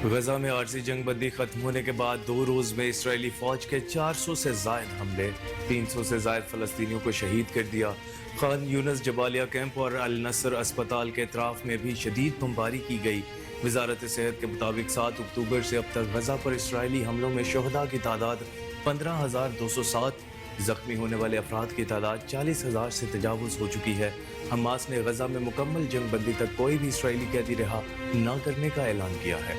गजा में आरजी जंग बंदी खत्म होने के बाद 2 रोज में इसराइली फौज के 400 से जायद हमले, 300 से जायद फलस्तीनियों को शहीद कर दिया। खान यूनस जबालिया कैंप और अल नसर अस्पताल के अतराफ में भी शदीद बमबारी की गई। वजारत सेहत के मुताबिक 7 अक्टूबर से अब तक गजा पर इसराइली हमलों में शहदा की तादाद 15,207, जख्मी होने वाले अफराद की तादाद 40,000 से तजावुज हो चुकी है। हमास ने गजा में मुकम्मल जंग बंदी तक कोई भी इसराइली कैदी रिहा न करने का ऐलान किया है।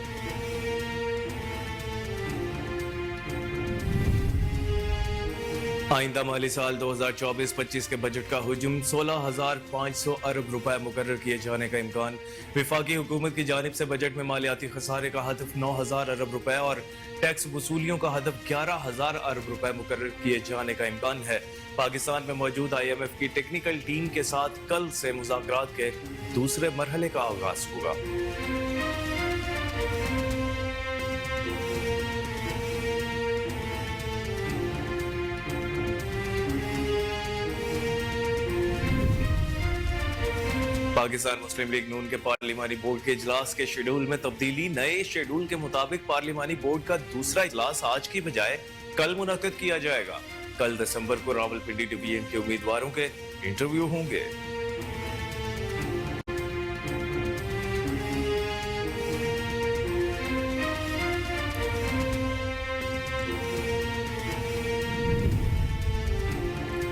आइंदा माली साल 2024-25 के बजट का हुजूम 16,500 अरब रुपए मुकर्रर किए जाने का इम्कान। विफाकी हुकूमत की जानिब से बजट में मालियाती खसारे का हदफ 9,000 अरब रुपए और टैक्स वसूलियों का हदफ 11,000 अरब रुपए मुकर्रर किए जाने का इम्कान है। पाकिस्तान में मौजूद IMF की टेक्निकल टीम के साथ कल से मुज़ाकरात के दूसरे मरहले का आगाज होगा। पाकिस्तान मुस्लिम लीग नून के पार्लिमानी बोर्ड के इजलास के शेड्यूल में तब्दीली। नए शेड्यूल के मुताबिक पार्लिमानी बोर्ड का दूसरा इजलास आज की बजाय कल मुनक्किद किया जाएगा। कल दिसंबर को रावलपिंडी डिवीजन के उम्मीदवारों के इंटरव्यू होंगे।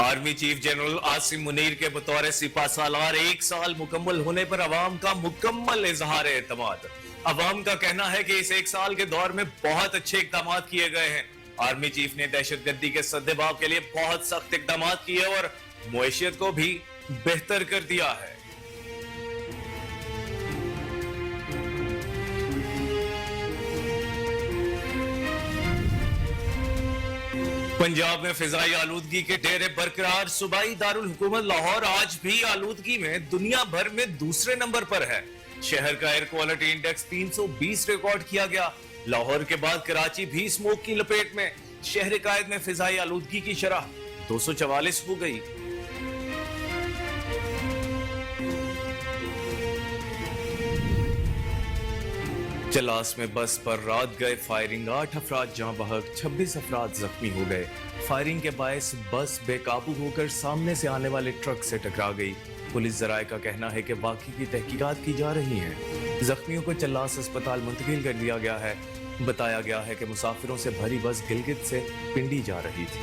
Army chief general Asim Munir के बतौर सिपा सालार 1 साल मुकम्मल होने पर अवाम का मुकम्मल इजहार एतमाद। अवाम का कहना है कि इस 1 साल के दौर में बहुत अच्छे इकदाम किए गए हैं। आर्मी चीफ ने दहशतगर्दी के सद्देबाव के लिए बहुत सख्त इकदाम किए और मुआशियत को भी बेहतर कर दिया है। पंजाब में फिजाई आलूदगी के डेरे बरकरार। सूबाई दारुल हुकूमत लाहौर आज भी आलूदगी में दुनिया भर में दूसरे नंबर पर है। शहर का एयर क्वालिटी इंडेक्स 320 रिकॉर्ड किया गया। लाहौर के बाद कराची भी स्मोक की लपेट में। शहर कायद में फिजाई आलूदगी की शरह 244 हो गई। चलास में बस पर रात गए फायरिंग, 8 अफराद जाँ बहक, 26 अफराद जख्मी हो गए। फायरिंग के बायस बस बेकाबू होकर सामने से आने वाले ट्रक से टकरा गई। पुलिस जराये का कहना है कि वाक़ई की तहकीकात की जा रही हैं। जख्मियों को चलास अस्पताल मुंतकिल कर दिया गया है। बताया गया है कि मुसाफिरों से भरी बस गिलगित से पिंडी जा रही थी।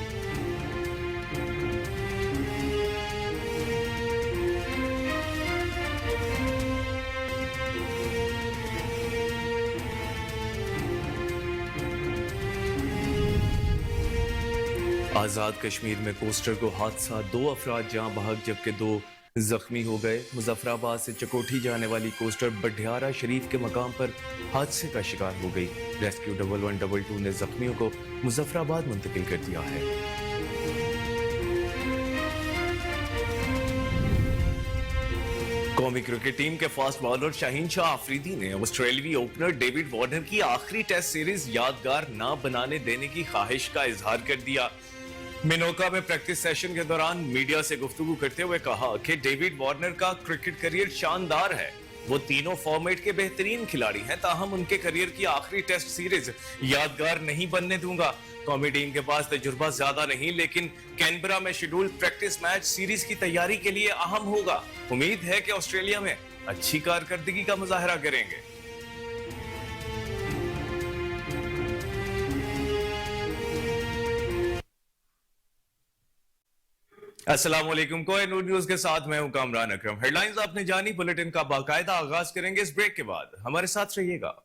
आजाद कश्मीर में पोस्टर को हादसा, 2 अफराद जाँ बहक जबकि 2 जख्मी हो गए। मुजफ्फराबाद से चकोठी जाने वाली कोस्टर बढियारा शरीफ के मकाम पर हादसे का शिकार हो गई। रेस्क्यू 1122 ने जख्मियों को मुजफ्फराबाद मुंतकिल कर दिया है। कौमी क्रिकेट टीम के फास्ट बॉलर शाहीन शाह आफरीदी ने ऑस्ट्रेलियाई ओपनर डेविड वार्नर की आखिरी टेस्ट सीरीज यादगार ना बनाने देने की ख्वाहिश का इजहार कर दिया। मिनोका में प्रैक्टिस सेशन के दौरान मीडिया से गुफ्तगू करते हुए कहा कि डेविड वार्नर का क्रिकेट करियर शानदार है। वो तीनों फॉर्मेट के बेहतरीन खिलाड़ी हैं, ताहम उनके करियर की आखिरी टेस्ट सीरीज यादगार नहीं बनने दूंगा। कौमी टीम के पास तजुर्बा ज्यादा नहीं, लेकिन कैनबरा में शेड्यूल प्रैक्टिस मैच सीरीज की तैयारी के लिए अहम होगा। उम्मीद है कि ऑस्ट्रेलिया में अच्छी कारकर्दगी का मुजाहरा करेंगे। अस्सलाम वालेकुम, कोहिनूर न्यूज के साथ मैं हूं कामरान अकरम। हेडलाइंस आपने जानी, बुलेटिन का बाकायदा आगाज करेंगे इस ब्रेक के बाद। हमारे साथ रहिएगा।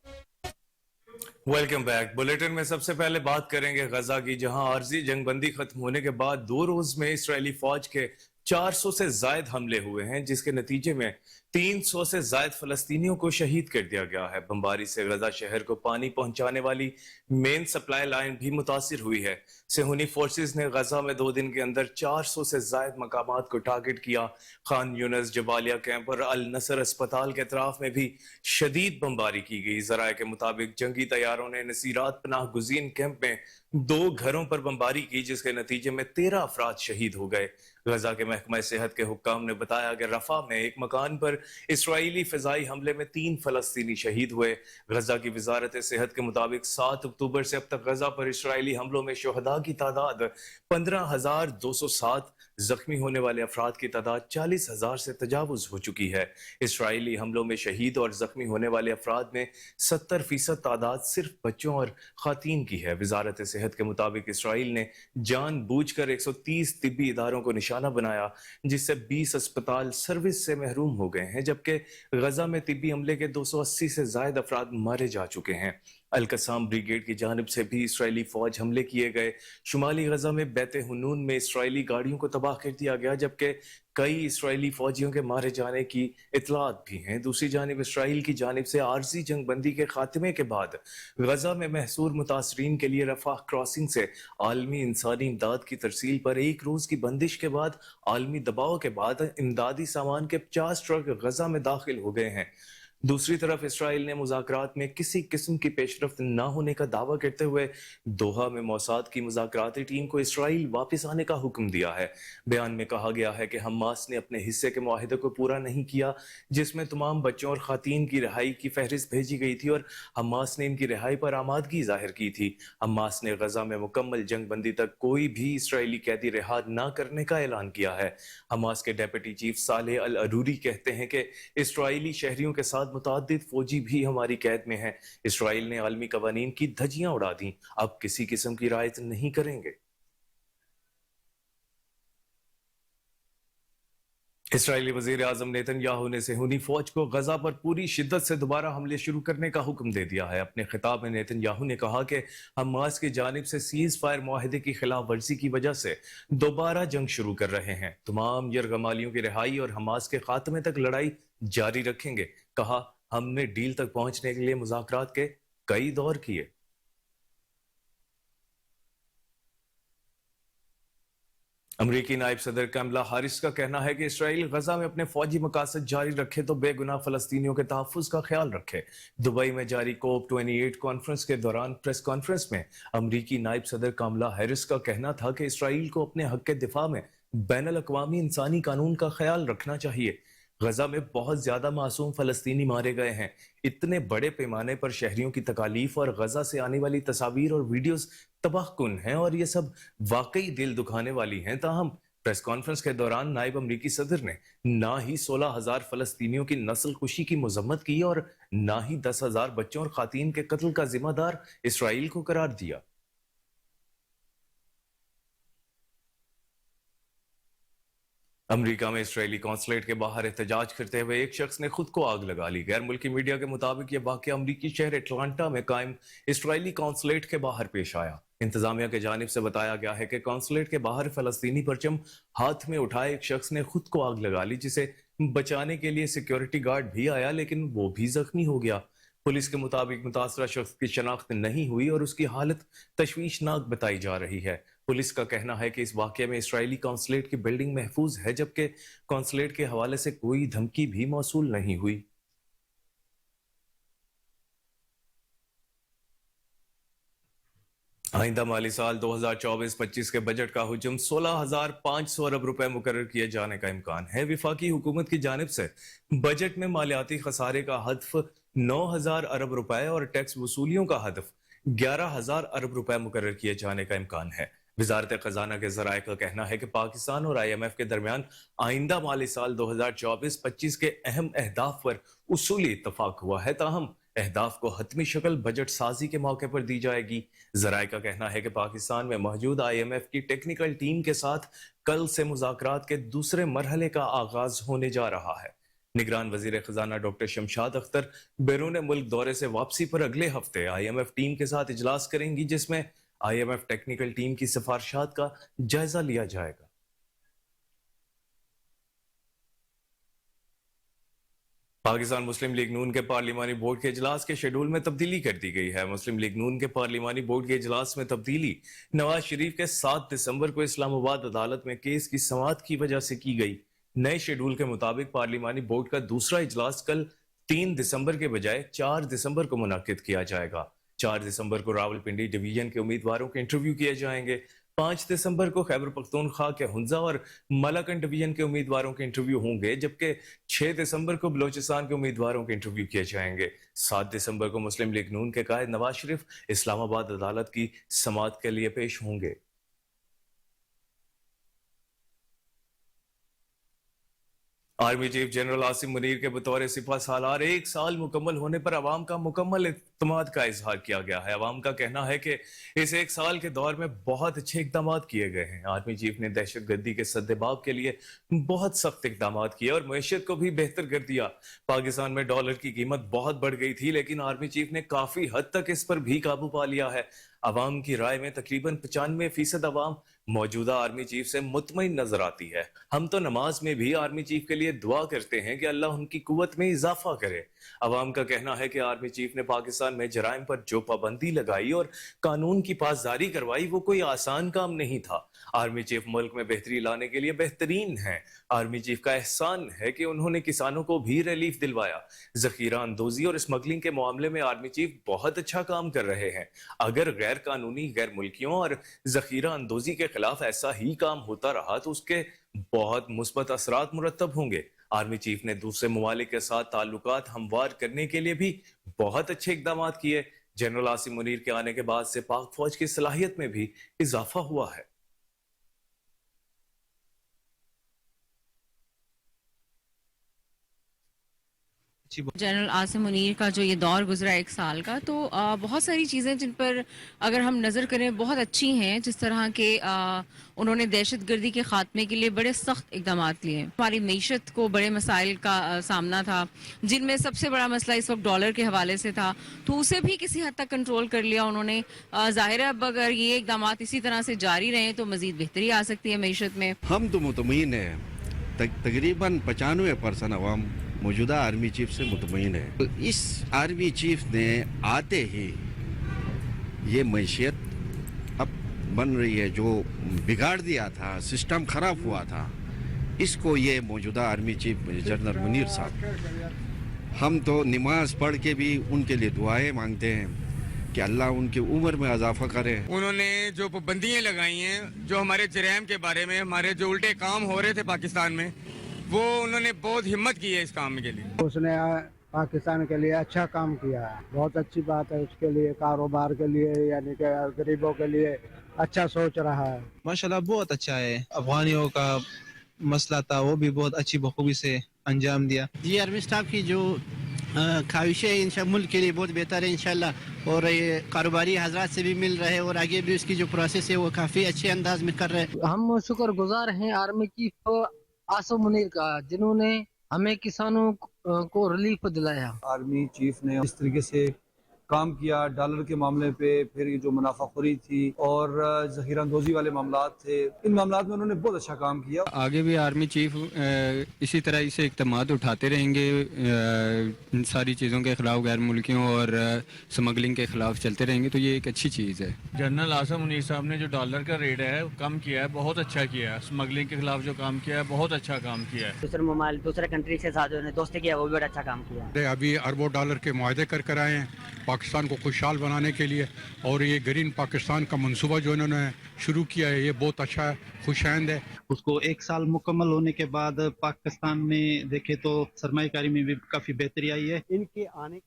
Welcome back. बुलेटिन में सबसे पहले बात करेंगे गजा की, जहां आर्जी जंगबंदी खत्म होने के बाद 2 रोज में इसराइली फौज के 400 से जायद हमले हुए हैं, जिसके नतीजे में 300 से जायद फलस्तीनियों को शहीद कर दिया गया है। बमबारी से गजा शहर को पानी पहुंचाने वाली मेन सप्लाई लाइन भी मुतासिर हुई है। सेहूनी फोर्सेस ने गजा में 2 दिन के अंदर 400 से जायद मकामात को टारगेट किया। खान यूनस जबालिया कैंप और अल नसर अस्पताल के अतराफ में भी शदीद बमबारी की गई। जराये के मुताबिक जंगी तैयारों ने नसीरात पनाह गुज़ीन कैंप में 2 घरों पर बमबारी की, जिसके नतीजे में 13 अफराद शहीद हो गए। गजा के महकमा सेहत के हुक्काम ने बताया कि रफा में एक मकान पर اسرائیلی فضائی حملے میں 3 فلسطینی شہید ہوئے۔ غزہ کی وزارت صحت کے مطابق 7 اکتوبر سے اب تک غزہ پر اسرائیلی حملوں میں شہداء کی تعداد 15,207، زخمی ہونے والے افراد کی تعداد 40,000 سے تجاوز ہو چکی ہے۔ اسرائیلی حملوں میں شہید اور زخمی ہونے والے افراد میں 70% تعداد صرف بچوں اور خواتین کی ہے۔ وزارت صحت کے مطابق اسرائیل نے جان بوجھ کر 130 طبی اداروں کو نشانہ بنایا، جس سے 20 اسپتال سروس سے محروم ہو گئے ہیں، جبکہ غزہ میں طبی عملے کے 280 سے زائد افراد مارے جا چکے ہیں۔ القسام بریگیڈ کی جانب سے بھی اسرائیلی فوج حملے کیے گئے۔ شمالی غزہ میں بیت حنون میں اسرائیلی گاڑیوں کو تباہ کر دیا گیا، جبکہ کئی اسرائیلی فوجیوں کے مارے جانے کی اطلاعات بھی ہیں۔ دوسری جانب اسرائیل کی جانب سے عارضی جنگ بندی کے خاتمے کے بعد غزہ میں محصور متاثرین کے لیے رفح کراسنگ سے عالمی انسانی امداد کی ترسیل پر 1 روز کی بندش کے بعد عالمی دباؤ کے بعد امدادی سامان کے 50 ٹرک غزہ میں داخل ہو گئے ہیں۔ دوسری طرف اسرائیل نے مذاکرات میں کسی قسم کی پیش رفت نہ ہونے کا دعویٰ کرتے ہوئے دوحہ میں موساد کی مذاکراتی ٹیم کو اسرائیل واپس آنے کا حکم دیا ہے۔ بیان میں کہا گیا ہے کہ حماس نے اپنے حصے کے معاہدے کو پورا نہیں کیا، جس میں تمام بچوں اور خواتین کی رہائی کی فہرست بھیجی گئی تھی، اور حماس نے ان کی رہائی پر آمادگی ظاہر کی تھی۔ حماس نے غزہ میں مکمل جنگ بندی تک کوئی بھی اسرائیلی قیدی رہا نہ کرنے کا اعلان کیا ہے۔ حماس کے ڈیپٹی چیف صالح العروری کہتے ہیں کہ اسرائیلی شہریوں کے ساتھ متعدد فوجی بھی ہماری قید میں ہیں۔ اسرائیل نے عالمی قوانین کی دھجیاں اڑا دیں، اب کسی قسم کی رعایت نہیں کریں گے۔ اسرائیلی وزیر اعظم نیتن یاہو نے صہیونی فوج کو غزہ پر پوری شدت سے دوبارہ حملے شروع کرنے کا حکم دے دیا ہے۔ اپنے خطاب میں نیتن یاہو نے کہا کہ حماس کی جانب سے سیز فائر معاہدے کی خلاف ورزی کی وجہ سے دوبارہ جنگ شروع کر رہے ہیں۔ تمام یرغمالیوں کی رہائی اور حماس کے خاتمے تک لڑائی جاری رکھیں گے۔ کہا، ہم نے ڈیل تک پہنچنے کے لیے مذاکرات کے کئی دور کیے۔ امریکی نائب صدر کملا ہیرس کا کہنا ہے کہ اسرائیل غزہ میں اپنے فوجی مقاصد جاری رکھے تو بے گناہ فلسطینیوں کے تحفظ کا خیال رکھے۔ دبئی میں جاری کوپ 28 کانفرنس کے دوران پریس کانفرنس میں امریکی نائب صدر کملا ہیرس کا کہنا تھا کہ اسرائیل کو اپنے حق کے دفاع میں بین الاقوامی انسانی قانون کا خیال رکھنا چاہیے۔ غزہ میں بہت زیادہ معصوم فلسطینی مارے گئے ہیں۔ اتنے بڑے پیمانے پر شہریوں کی تکالیف اور غزہ سے آنے والی تصاویر اور ویڈیوز تباہ کن ہیں، اور یہ سب واقعی دل دکھانے والی ہیں۔ تاہم پریس کانفرنس کے دوران نائب امریکی صدر نے نہ ہی 16,000 فلسطینیوں کی نسل کشی کی مذمت کی اور نہ ہی 10,000 بچوں اور خواتین کے قتل کا ذمہ دار اسرائیل کو قرار دیا۔ امریکہ میں اسرائیلی قونصلیٹ کے باہر احتجاج کرتے ہوئے ایک شخص نے خود کو آگ لگا لی۔ غیر ملکی میڈیا کے مطابق یہ واقعہ امریکی شہر اٹلانٹا میں قائم اسرائیلی قونصلیٹ کے باہر پیش آیا۔ انتظامیہ کی جانب سے بتایا گیا ہے کہ قونصلیٹ کے باہر فلسطینی پرچم ہاتھ میں اٹھائے ایک شخص نے خود کو آگ لگا لی، جسے بچانے کے لیے سیکیورٹی گارڈ بھی آیا، لیکن وہ بھی زخمی ہو گیا۔ پولیس کے مطابق متاثرہ شخص کی شناخت نہیں ہوئی اور اس کی حالت تشویشناک بتائی جا رہی ہے۔ پولیس کا کہنا ہے کہ اس واقعے میں اسرائیلی قونصلیٹ کی بلڈنگ محفوظ ہے، جبکہ قونصلیٹ کے حوالے سے کوئی دھمکی بھی موصول نہیں ہوئی۔ آئندہ مالی سال 2024-25 کے بجٹ کا حجم 16,500 ارب روپے مقرر کیے جانے کا امکان ہے۔ وفاقی حکومت کی جانب سے بجٹ میں مالیاتی خسارے کا ہدف 9,000 ارب روپے اور ٹیکس وصولیوں کا ہدف 11,000 ارب روپے مقرر کیے جانے کا امکان ہے۔ وزارت خزانہ کے ذرائع کا کہنا ہے کہ پاکستان اور IMF کے درمیان آئندہ مالی سال 2024-25 کے اہم اہداف پر اصولی اتفاق ہوا ہے، تاہم اہداف کو حتمی شکل بجٹ سازی کے موقع پر دی جائے گی۔ ذرائع کا کہنا ہے کہ پاکستان میں موجود IMF کی ٹیکنیکل ٹیم کے ساتھ کل سے مذاکرات کے دوسرے مرحلے کا آغاز ہونے جا رہا ہے۔ نگران وزیر خزانہ ڈاکٹر شمشاد اختر بیرون ملک دورے سے واپسی پر اگلے ہفتے IMF ٹیم کے ساتھ اجلاس کریں گی، جس میں IMF ٹیکنیکل ٹیم کی سفارشات کا جائزہ لیا جائے گا۔ پاکستان مسلم لیگ نون کے پارلیمانی بورڈ کے اجلاس کے شیڈول میں تبدیلی کر دی گئی ہے۔ مسلم لیگ نون کے پارلیمانی بورڈ کے اجلاس میں تبدیلی نواز شریف کے 7 دسمبر کو اسلام آباد عدالت میں کیس کی سماعت کی وجہ سے کی گئی۔ نئے شیڈول کے مطابق پارلیمانی بورڈ کا دوسرا اجلاس کل 3 دسمبر کے بجائے 4 دسمبر کو منعقد کیا جائے گا۔ 4 دسمبر کو راولپنڈی ڈویژن کے امیدواروں کے انٹرویو کیے جائیں گے۔ 5 दिसंबर को खैबर पख्तूनख्वा के हुंजा और मलाकन डिवीजन के उम्मीदवारों के इंटरव्यू होंगे, जबकि 6 दिसंबर को बलोचिस्तान के उम्मीदवारों के इंटरव्यू किए जाएंगे। 7 दिसंबर को मुस्लिम लीग नून के कायद नवाज शरीफ इस्लामाबाद अदालत की समाअत के लिए पेश होंगे। Army chief general Asim Munir के बतौर सिपह सालार 1 साल मुकम्मल होने पर अवाम का मुकम्मल इत्मीनान का इजहार किया गया है। अवाम का कहना है कि इस 1 साल के दौर में बहुत अच्छे इकदाम किए गए हैं। आर्मी चीफ ने दहशत गर्दी के सद्देबाब के लिए बहुत सख्त इकदाम किए और मईशत को भी बेहतर कर दिया। पाकिस्तान में डॉलर की कीमत बहुत बढ़ गई थी, लेकिन आर्मी चीफ ने काफी हद तक इस पर भी काबू पा लिया है। अवाम की राय में तकरीबन 95% अवाम मौजूदा आर्मी चीफ से मुतमईन नजर आती है। हम तो नमाज में भी आर्मी चीफ के लिए दुआ करते हैं कि अल्लाह उनकी कुव्वत में इजाफा करे। अवाम का कहना है कि आर्मी चीफ ने पाकिस्तान में जराइम पर जो पाबंदी लगाई और कानून की पासदारी करवाई, वो कोई आसान काम नहीं था। आर्मी चीफ मुल्क में बेहतरी लाने के लिए बेहतरीन है। आर्मी चीफ का एहसान है कि उन्होंने किसानों को भी रिलीफ दिलवाया। जखीरा अंदोजी और स्मगलिंग के मामले में आर्मी चीफ बहुत अच्छा काम कर रहे हैं। अगर गैर कानूनी गैर मुल्कियों और जखीरा अंदोजी के खिलाफ ऐसा ही काम होता रहा तो उसके बहुत मुस्बत असरात मुरतब होंगे। आर्मी चीफ ने दूसरे ममालिक के साथ ताल्लुकात हमवार करने के लिए भी बहुत अच्छे इकदाम किए। जनरल आसिम मुनीर के आने के बाद से पाक फौज की सलाहियत में भी इजाफा हुआ है। जनरल आसिम मुनीर का जो ये दौर गुजरा 1 साल का, तो बहुत सारी चीज़ें जिन पर अगर हम नज़र करें बहुत अच्छी हैं। जिस तरह के उन्होंने दहशत गर्दी के ख़ात्मे के लिए बड़े सख्त इकदाम लिए। हमारी मईशत को बड़े मसाइल का सामना था, जिनमें सबसे बड़ा मसला इस वक्त डॉलर के हवाले से था, तो उसे भी किसी हद तक कंट्रोल कर लिया उन्होंने। ज़ाहिर है अब अगर ये इकदाम इसी तरह से जारी रहें तो मज़ीद बेहतरी आ सकती है मईशत में। हम तो मुतमईन है, तकरीबन 95% अवाम मौजूदा आर्मी चीफ से मुतमईन है। इस आर्मी चीफ ने आते ही ये मैशियत अब बन रही है, जो बिगाड़ दिया था, सिस्टम खराब हुआ था, इसको ये मौजूदा आर्मी चीफ जनरल मुनीर साहब, हम तो नमाज पढ़ के भी उनके लिए दुआएं मांगते हैं कि अल्लाह उनकी उम्र में इजाफा करे। उन्होंने जो पाबंदियाँ लगाई हैं, जो हमारे जराइम के बारे में, हमारे जो उल्टे काम हो रहे थे पाकिस्तान में, वो उन्होंने बहुत हिम्मत की है इस काम के लिए। उसने पाकिस्तान के लिए अच्छा काम किया है, बहुत अच्छी बात है उसके लिए, कारोबार के लिए, यानी कि गरीबों के लिए अच्छा सोच रहा है। माशाल्लाह बहुत अच्छा है। अफगानियों का मसला था वो भी बहुत अच्छी बखूबी से अंजाम दिया। जी आर्मी स्टाफ की जो ख्वाहिशें इंशाअल्लाह मुल्क के लिए बहुत बेहतर है इंशाअल्लाह, और ये कारोबारी हजरात से भी मिल रहे हैं और आगे भी उसकी जो प्रोसेस है वो काफ़ी अच्छे अंदाज में कर रहे हैं। हम शुक्रगुजार हैं आर्मी चीफ आसिम मुनीर का, जिन्होंने हमें किसानों को रिलीफ दिलाया। आर्मी चीफ ने इस तरीके से काम किया डॉलर के मामले पे, फिर ये जो मुनाफाखोरी थी और जखीरा अंदोजी वाले मामलात थे, इन मामलात में उन्होंने बहुत अच्छा काम किया। आगे भी आर्मी चीफ इसी तरह इसे इक़दामात उठाते रहेंगे, इन सारी चीज़ों के खिलाफ, गैर मुल्कियों और स्मगलिंग के खिलाफ चलते रहेंगे, तो ये एक अच्छी चीज़ है। जनरल आसिम मुनीर साहब ने जो डॉलर का रेट है कम किया है, बहुत अच्छा किया है। स्मगलिंग के खिलाफ जो काम किया है बहुत अच्छा काम किया है। दूसरे ममालिक, दूसरे कंट्री के साथ जो दोस्ती किया वो भी बड़ा अच्छा काम किया। अभी अरबों डॉलर के मुआहदे कर आए हैं पाकिस्तान को खुशहाल बनाने के लिए, और ये ग्रीन पाकिस्तान का मंसूबा जो इन्होंने शुरू किया है ये बहुत अच्छा है, खुशआइंद है। उसको 1 साल मुकम्मल होने के बाद पाकिस्तान में देखे तो सरमायाकारी में भी काफ़ी बेहतरी आई है। इनके आने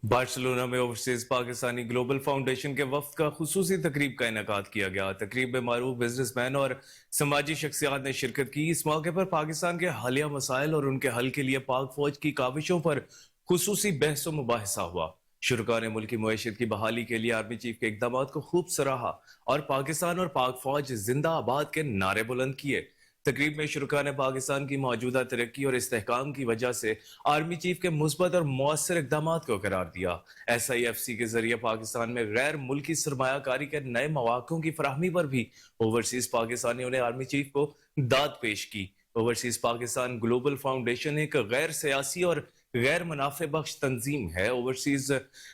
बार्सिलोना में ओवरसीज पाकिस्तानी ग्लोबल फाउंडेशन के वफ्द का खुसूसी तकरीब का इनेकाद किया गया। तकरीब में मारूफ बिजनेसमैन और समाजी शख्सियात ने शिरकत की। इस मौके पर पाकिस्तान के हालिया मसाइल और उनके हल के लिए पाक फौज की काविशों पर खुसूसी बहस मुबाहिसा हुआ। शुरका ने मुल्की मईशत की बहाली के लिए आर्मी चीफ के इकदाम को खूब सराहा और पाकिस्तान और पाक फौज जिंदाबाद के नारे बुलंद किए। तकरीब में शुरका ने पाकिस्तान की मौजूदा तरक्की और इस्तेहकाम की वजह से आर्मी चीफ के मुस्बत और मौसर इकदाम को करार दिया। SIFC के जरिए पाकिस्तान में गैर मुल्की सरमायाकारी के नए मौक़ों की फराहमी पर भी ओवरसीज पाकिस्तानियों ने आर्मी चीफ को दाद पेश की। ओवरसीज पाकिस्तान ग्लोबल फाउंडेशन एक गैर सियासी और गैर मुनाफे बख्श तंजीम है। ओवरसीज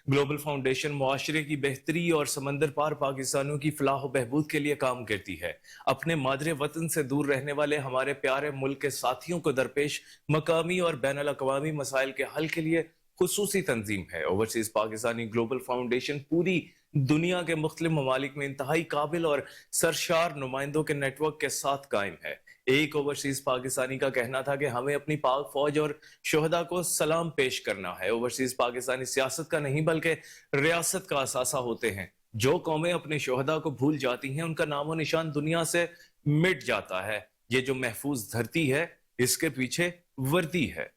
ग्लोबल फाउंडेशन मुआशरे की बेहतरी और समंदर पार पाकिस्तानियों की फलाह बहबूद के लिए काम करती है। अपने मादरे वतन से दूर रहने वाले हमारे प्यारे मुल्क के साथियों को दरपेश मकामी और बैनुल अक़वामी मसाइल के हल के लिए खुसूसी तंजीम है। ओवरसीज पाकिस्तानी ग्लोबल फाउंडेशन पूरी दुनिया के मुख्तलिफ ममालिक में इंतहाई काबिल और सरशार नुमाइंदों के नेटवर्क के साथ कायम है। एक ओवरसीज पाकिस्तानी का कहना था कि हमें अपनी पाक फौज और शोहदा को सलाम पेश करना है। ओवरसीज पाकिस्तानी सियासत का नहीं बल्कि रियासत का असासा होते हैं। जो कौमें अपने शोहदा को भूल जाती हैं उनका नामो निशान दुनिया से मिट जाता है। ये जो महफूज धरती है इसके पीछे वर्दी है।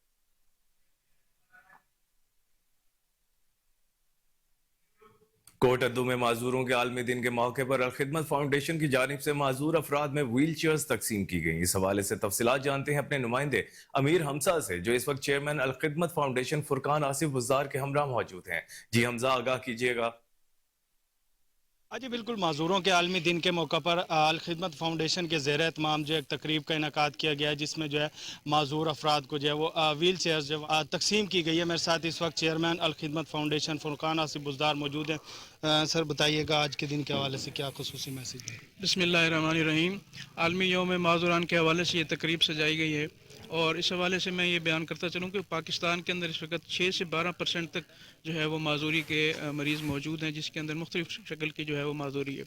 कोटद्दू में माजूरों के आलमी दिन के मौके पर अलखिदमत फाउंडेशन की जानिब से माजूर अफराद में व्हील चेयर्स तकसीम की गई। इस हवाले से तफसीलात जानते हैं अपने नुमाइंदे अमीर हमजा से, जो इस वक्त चेयरमैन अलखिदमत फाउंडेशन फुरकान आसिफ बुज़दार के हमरा मौजूद हैं। जी हमजा, आगाह कीजिएगा। जी बिल्कुल, माजूरों के आलमी दिन के मौका पर अलखिदमत फाउंडेशन के ज़ेर एहतमाम जो एक तकरीब का इनकाद किया गया है, जिसमें जो है माजूर अफराद को जो है वो व्हील चेयर्स जो तकसीम की गई है। मेरे साथ इस वक्त चेयरमैन अलखिदमत फाउंडेशन फुरकान आसिफ बुज़दार मौजूद हैं। सर बताइएगा आज के दिन के हवाले से क्या खुसूसी मैसेज है? बिस्मिल्लाहिर्रहमानिर्रहीम। आलमी यौम माजूरान के हवाले से ये तकरीब सजाई गई है और इस हवाले से मैं ये बयान करता चलूँ कि पाकिस्तान के अंदर इस वक्त 6 से 12% तक जो है वो माजूरी के मरीज़ मौजूद हैं, जिसके अंदर मुख्तलिफ शक्ल की जो है वो माजूरी है।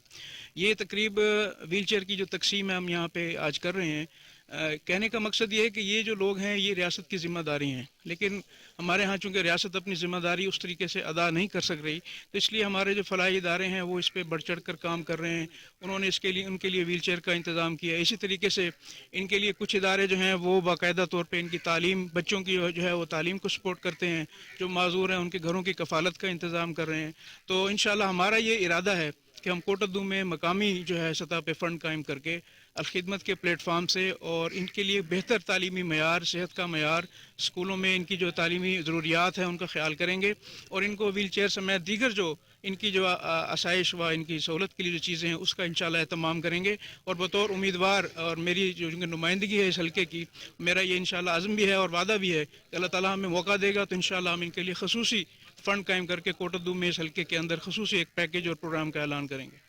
ये तकरीब व्हील चेयर की जो तकसीम है हम यहाँ पे आज कर रहे हैं। कहने का मकसद ये है कि ये जो लोग हैं ये रियासत की ज़िम्मेदारी हैं, लेकिन हमारे यहाँ चूँकि रियासत अपनी ज़िम्मेदारी उस तरीके से अदा नहीं कर सक रही, तो इसलिए हमारे जो फलाही इदारे हैं वो इस पर बढ़ चढ़ कर काम कर रहे हैं। उन्होंने इसके लिए उनके लिए व्हील चेयर का इंतज़ाम किया। इसी तरीके से इनके लिए कुछ इदारे जो हैं वो बाकायदा तौर पर इनकी तालीम, बच्चों की जो है वो तालीम को सपोर्ट करते हैं। जो माजूर हैं उनके घरों की कफ़ालत का इंतज़ाम कर रहे हैं। तो इंशाअल्लाह हमारा ये इरादा है कि हम कोटद्दू में मकामी जो है सतह पे फ़ंड कायम करके अलखिदमत के प्लेटफार्म से और इनके लिए बेहतर तालीमी मयार, सेहत का मयार, स्कूलों में इनकी जो तालीमी ज़रूरियात हैं उनका ख्याल करेंगे और इनको व्हील चेयर समेत दीगर जो इनकी जो आसाइश व इनकी सहूलत के लिए जो चीज़ें हैं उसका इंशाअल्लाह एहतमाम करेंगे। और बतौर उम्मीदवार और मेरी जो नुमाइंदगी है इस हल्के की, मेरा ये इंशाअल्लाह अज़्म भी है और वादा भी है कि अल्लाह ताला हमें मौका देगा तो इंशाअल्लाह हम इनके लिए खसूसी फ़ंड कायम करके कोटद्दू में इस हल्के के अंदर खसूसी एक पैकेज और प्रोग्राम का ऐलान करेंगे।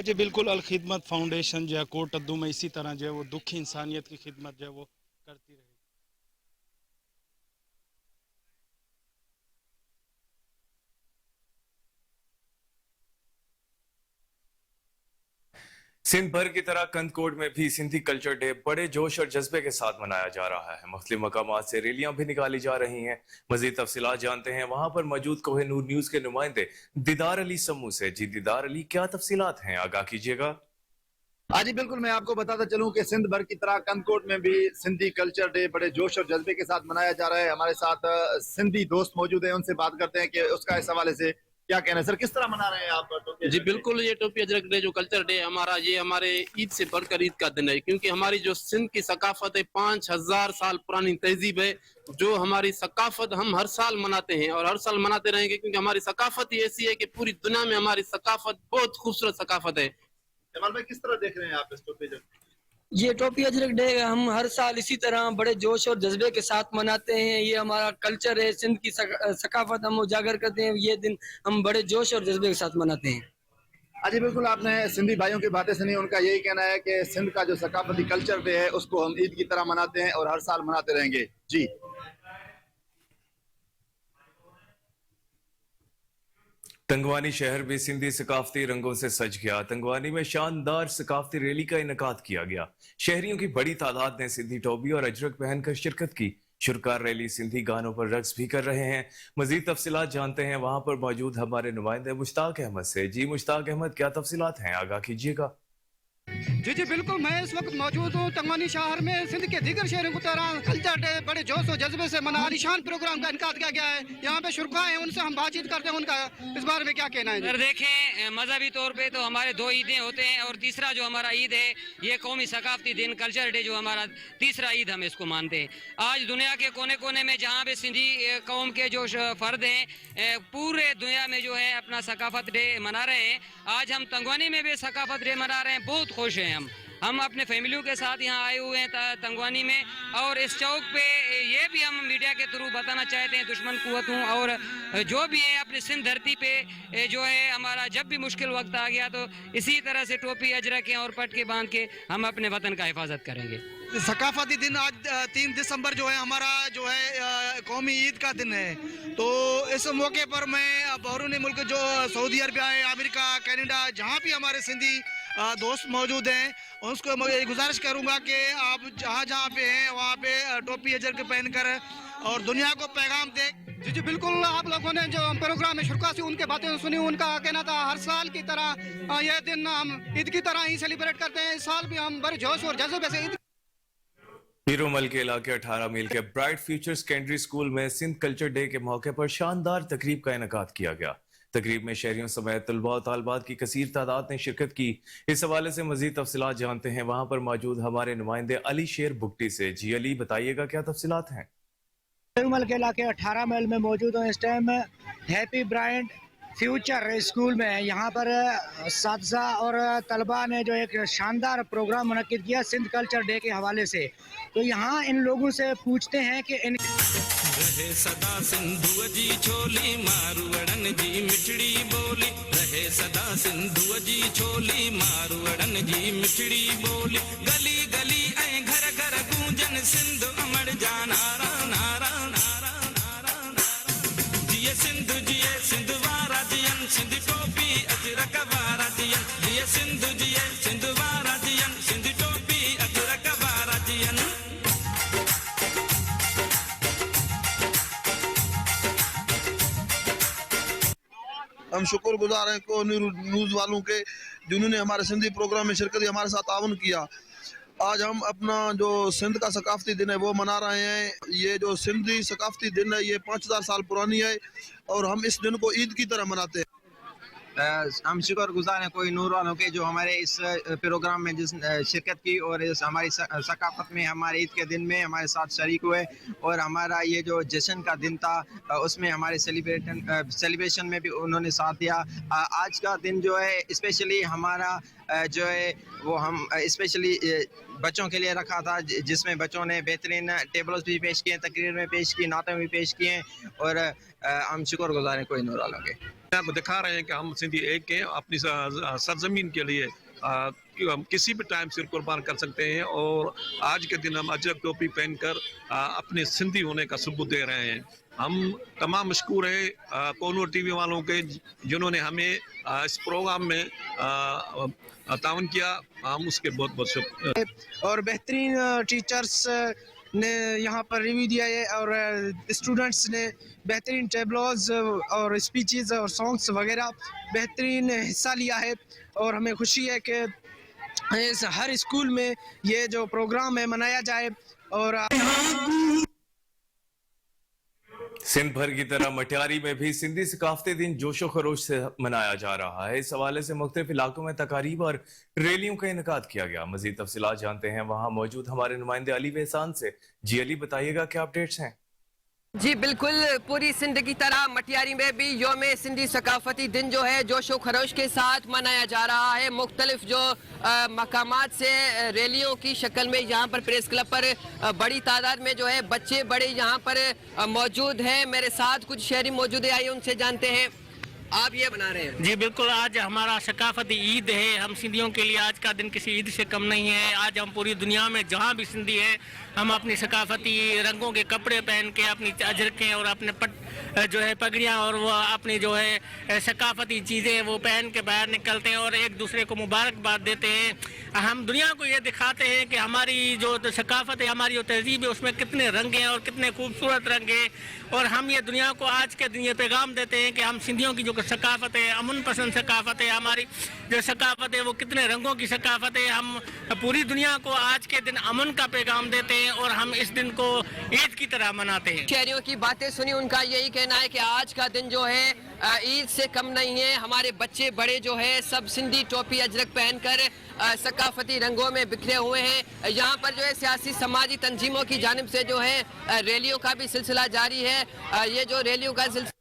जी बिल्कुल, अलखिदमत फाउंडेशन जो है कोटद्दू में इसी तरह जो है वो दुखी इंसानियत की खिदमत जो है वो करती रहे। सिंध भर की तरह कंदकोट में भी सिंधी कल्चर डे बड़े जोश और जज्बे के साथ मनाया जा रहा है। मुख्तलिफ मकामात से रैलियां भी निकाली जा रही हैं। मजीद तफसीलात जानते हैं वहां पर मौजूद कोहिनूर न्यूज के नुमाइंदे दीदार अली समू से। जी दीदार अली, क्या तफसीलात हैं, आगाह कीजिएगा। जी बिल्कुल, मैं आपको बताता चलूं कि सिंध भर की तरह कंदकोट में भी सिंधी कल्चर डे बड़े जोश और जज्बे के साथ मनाया जा रहा है। हमारे साथ सिंधी दोस्त मौजूद हैं, उनसे बात करते हैं कि उसका इस हवाले से क्या कहना है। सर, किस तरह मना रहे हैं आप? जी बिल्कुल, ये टोपी अजरक डे जो कल्चर डे हमारा, ये हमारे ईद से बढ़कर ईद का दिन है, क्योंकि हमारी जो सिंध की सकाफत है 5000 साल पुरानी तहजीब है, जो हमारी सकाफत हम हर साल मनाते हैं और हर साल मनाते रहेंगे, क्योंकि हमारी सकाफत ही ऐसी है कि पूरी दुनिया में हमारी सकाफत बहुत खूबसूरत सकाफत है। जमाल भाई, किस तरह देख रहे हैं आप इस टोपी? ये टोपी अजरक डे हम हर साल इसी तरह बड़े जोश और जज्बे के साथ मनाते हैं। ये हमारा कल्चर है, सिंध की सकाफत हम उजागर करते हैं। ये दिन हम बड़े जोश और जज्बे के साथ मनाते हैं। जी बिल्कुल, आपने सिंधी भाइयों की बातें सुनी। उनका यही कहना है कि सिंध का जो सकाफती कल्चर डे है उसको हम ईद की तरह मनाते हैं और हर साल मनाते रहेंगे। जी तंगवानी शहर भी सिंधी सकाफती रंगों से सज गया। तंगवानी में शानदार सकाफती रैली का इनकाद किया गया। शहरियों की बड़ी तादाद ने सिंधी टोपी और अजरक पहनकर शिरकत की। शुरकार रैली सिंधी गानों पर रक्स भी कर रहे हैं। मजीद तफसीलात जानते हैं वहां पर मौजूद हमारे नुमाइंदे मुश्ताक अहमद से। जी मुश्ताक अहमद, क्या तफसीलात हैं, आगाह कीजिएगा। जी बिल्कुल, मैं इस वक्त मौजूद हूँ तंगवानी शहर में। सिंध के दीगर शहरों की तरह कल्चर डे बड़े जोश और जज्बे से मना निशान प्रोग्राम का इनकाद किया गया है। यहाँ पे शुरका हैं, उनसे हम बातचीत करते हैं। उनका इस बारे में क्या कहना है? सर देखें, मजहबी तौर पे तो हमारे 2 ईदें होते हैं और तीसरा जो हमारा ईद है ये कौमी सकाफती दिन कल्चर डे जो हमारा तीसरा ईद हम इसको मानते हैं। आज दुनिया के कोने कोने में जहाँ पे सिंधी कौम के जो फर्द हैं पूरे दुनिया में जो है अपना सकाफत डे मना रहे हैं। आज हम तंगवानी में भी सकाफत डे मना रहे हैं। बहुत खुश हैं हम अपने फैमिलियों के साथ यहाँ आए हुए हैं तंगवानी में। और इस चौक पे ये भी हम मीडिया के थ्रू बताना चाहते हैं दुश्मन कुव्वतों और जो भी है अपनी सिंध धरती पे जो है हमारा जब भी मुश्किल वक्त आ गया तो इसी तरह से टोपी अजरक और पट के बांध के हम अपने वतन का हिफाजत करेंगे। सकाफती दिन आज 3 दिसंबर जो है हमारा जो है कौमी ईद का दिन है। तो इस मौके पर मैं बैरून मुल्क जो सऊदी अरबिया है, अमेरिका, कनाडा, जहाँ भी हमारे सिंधी दोस्त मौजूद हैं उसको मैं गुजारिश करूँगा कि आप जहाँ जहाँ पे हैं वहाँ पे टोपी अजरक पहनकर और दुनिया को पैगाम दें। जी बिल्कुल, आप लोगों ने जो प्रोग्राम में शिरकत की उनके बातें सुनी, उनका कहना था हर साल की तरह यह दिन हम ईद की तरह ही सेलिब्रेट करते हैं। इस साल भी हम बड़े जोश और जज्बे से पीरोमल के इलाके 18 मील के ब्राइट फ्यूचर सेकेंडरी स्कूल में सिंध कल्चर डे के मौके पर शानदार तकरीब का इनेकाद किया गया। तकरीब में शहरियों समेत तलबा और तालबात की कसीर तादाद ने शिरकत की। इस हवाले से मजीद तफसीलात जानते हैं वहां पर मौजूद हमारे नुमाइंदे अली शेर बुगटी से। जी अली, बताइएगा क्या तफसीलात हैं? पीरोमल के इलाके 18 मील में मौजूद हूँ इस time happy bright future school में। यहाँ पर साथी और तलबा ने जो एक शानदार प्रोग्राम मुनक्किद किया सिंध कल्चर डे के हवाले से। तो यहाँ इन लोगों से पूछते हैं कि इन रहे सदा सिंधु जी छोली मारुअड़न जी मिठड़ी बोली, रहे सदा सिंधु जी छोली मारुअड़न जी मिठड़ी बोली, गली गली ऐं घर घर गूंजन सिंध अमर जा नारा नारा नारा नारा नारा। जिए सिंध सिंध वारा जियन, सिंध टोपी अजरक वारा जियन, जिए सिंध सिंध वारा जियन, सिंध टोपी अजरक वारा जियन। हम शुक्रगुजार हैं को न्यूज़ वालों के जिन्होंने हमारे सिंधी प्रोग्राम में शिरकत हमारे साथ ताउन किया। आज हम अपना जो सिंध का सकाफती दिन है वो मना रहे हैं। ये जो सिंधी सकाफती दिन है ये 5000 साल पुरानी है और हम इस दिन को ईद की तरह मनाते हैं। हम शुक्रगुजार हैं कोई नूर वालों के जो हमारे इस प्रोग्राम में जिस शिरकत की और इस हमारी सकाफत में हमारे ईद के दिन में हमारे साथ शरीक हुए और हमारा ये जो जश्न का दिन था उसमें हमारे सेलिब्रेशन में भी उन्होंने साथ दिया। आज का दिन जो है स्पेशली हमारा जो है वो हम स्पेशली बच्चों के लिए रखा था, जिसमें बच्चों ने बेहतरीन टेबल्स भी पेश किए, तकरीर में पेश की, नाते भी पेश किए और हम शुक्रगुजार हैं कोई नूर वालों के। आपको दिखा रहे हैं कि हम सिंधी एक हैं, अपनी सरजमीन के लिए हम किसी भी टाइम सिर कुर्बान कर सकते हैं और आज के दिन हम अजरक टोपी पहनकर अपने सिंधी होने का सबूत दे रहे हैं। हम तमाम मशकूर हैं कोनूर टीवी वालों के जिन्होंने हमें इस प्रोग्राम में ताउन किया, हम उसके बहुत बहुत शुक्रिया। और बेहतरीन टीचर्स ने यहाँ पर रिव्यू दिया है और स्टूडेंट्स ने बेहतरीन टेबलोज और स्पीचेस और सॉन्ग्स वगैरह बेहतरीन हिस्सा लिया है और हमें खुशी है कि इस हर स्कूल में ये जो प्रोग्राम है मनाया जाए। और सिंध भर की तरह मटियारी में भी सिंधी सकाफती दिन जोशो खरोश से मनाया जा रहा है। इस हवाले से मुख्तलिफ इलाकों में तकारीब और रैलियों का इनेकाद किया गया। मजीद तफसीलात जानते हैं वहां मौजूद हमारे नुमाइंदे अली वहसान से। जी अली, बताइएगा क्या अपडेट्स हैं? जी बिल्कुल, पूरी सिंध की तरह मटियारी में भी योम सिंधी सकाफती दिन जो है जोशो खरोश के साथ मनाया जा रहा है। मुख्तलिफ जो मकामात से रैलियों की शक्ल में यहाँ पर प्रेस क्लब पर बड़ी तादाद में जो है बच्चे बड़े यहाँ पर मौजूद हैं। मेरे साथ कुछ शहरी मौजूद है, आइए उनसे जानते हैं। आप ये बना रहे हैं? जी बिल्कुल, आज हमारा सकाफती ईद है। हम सिंधियों के लिए आज का दिन किसी ईद से कम नहीं है। आज हम पूरी दुनिया में जहाँ भी सिंधी है हम अपनी सकाफती रंगों के कपड़े पहन के अपनी अजरकें और अपने जो है पगड़ियाँ और वो अपनी जो है सकाफती चीज़ें वो पहन के बाहर निकलते हैं और एक दूसरे को मुबारकबाद देते हैं। हम दुनिया को ये दिखाते हैं कि हमारी जो सकाफत है, हमारी जो तहजीब है उसमें कितने रंग हैं और कितने खूबसूरत रंग हैं। और हम ये दुनिया को आज के दिन ये पैगाम देते हैं कि हम सिंधियों की जो सकाफत है, अमन पसंद सकाफत है, हमारी जो सकाफत है वो कितने रंगों की सकाफत है। हम पूरी दुनिया को आज के दिन अमन का पैगाम देते हैं और हम इस दिन को ईद की तरह मनाते हैं। शहरियों की बातें सुनी, उनका यही कहना है कि आज का दिन जो है ईद से कम नहीं है। हमारे बच्चे बड़े जो है सब सिंधी टोपी अजरक पहनकर सकाफती रंगों में बिखरे हुए हैं। यहाँ पर जो है सियासी समाजी तंजीमों की जानिब से जो है रैलियों का भी सिलसिला जारी है। ये जो रैलियों का सिलसिला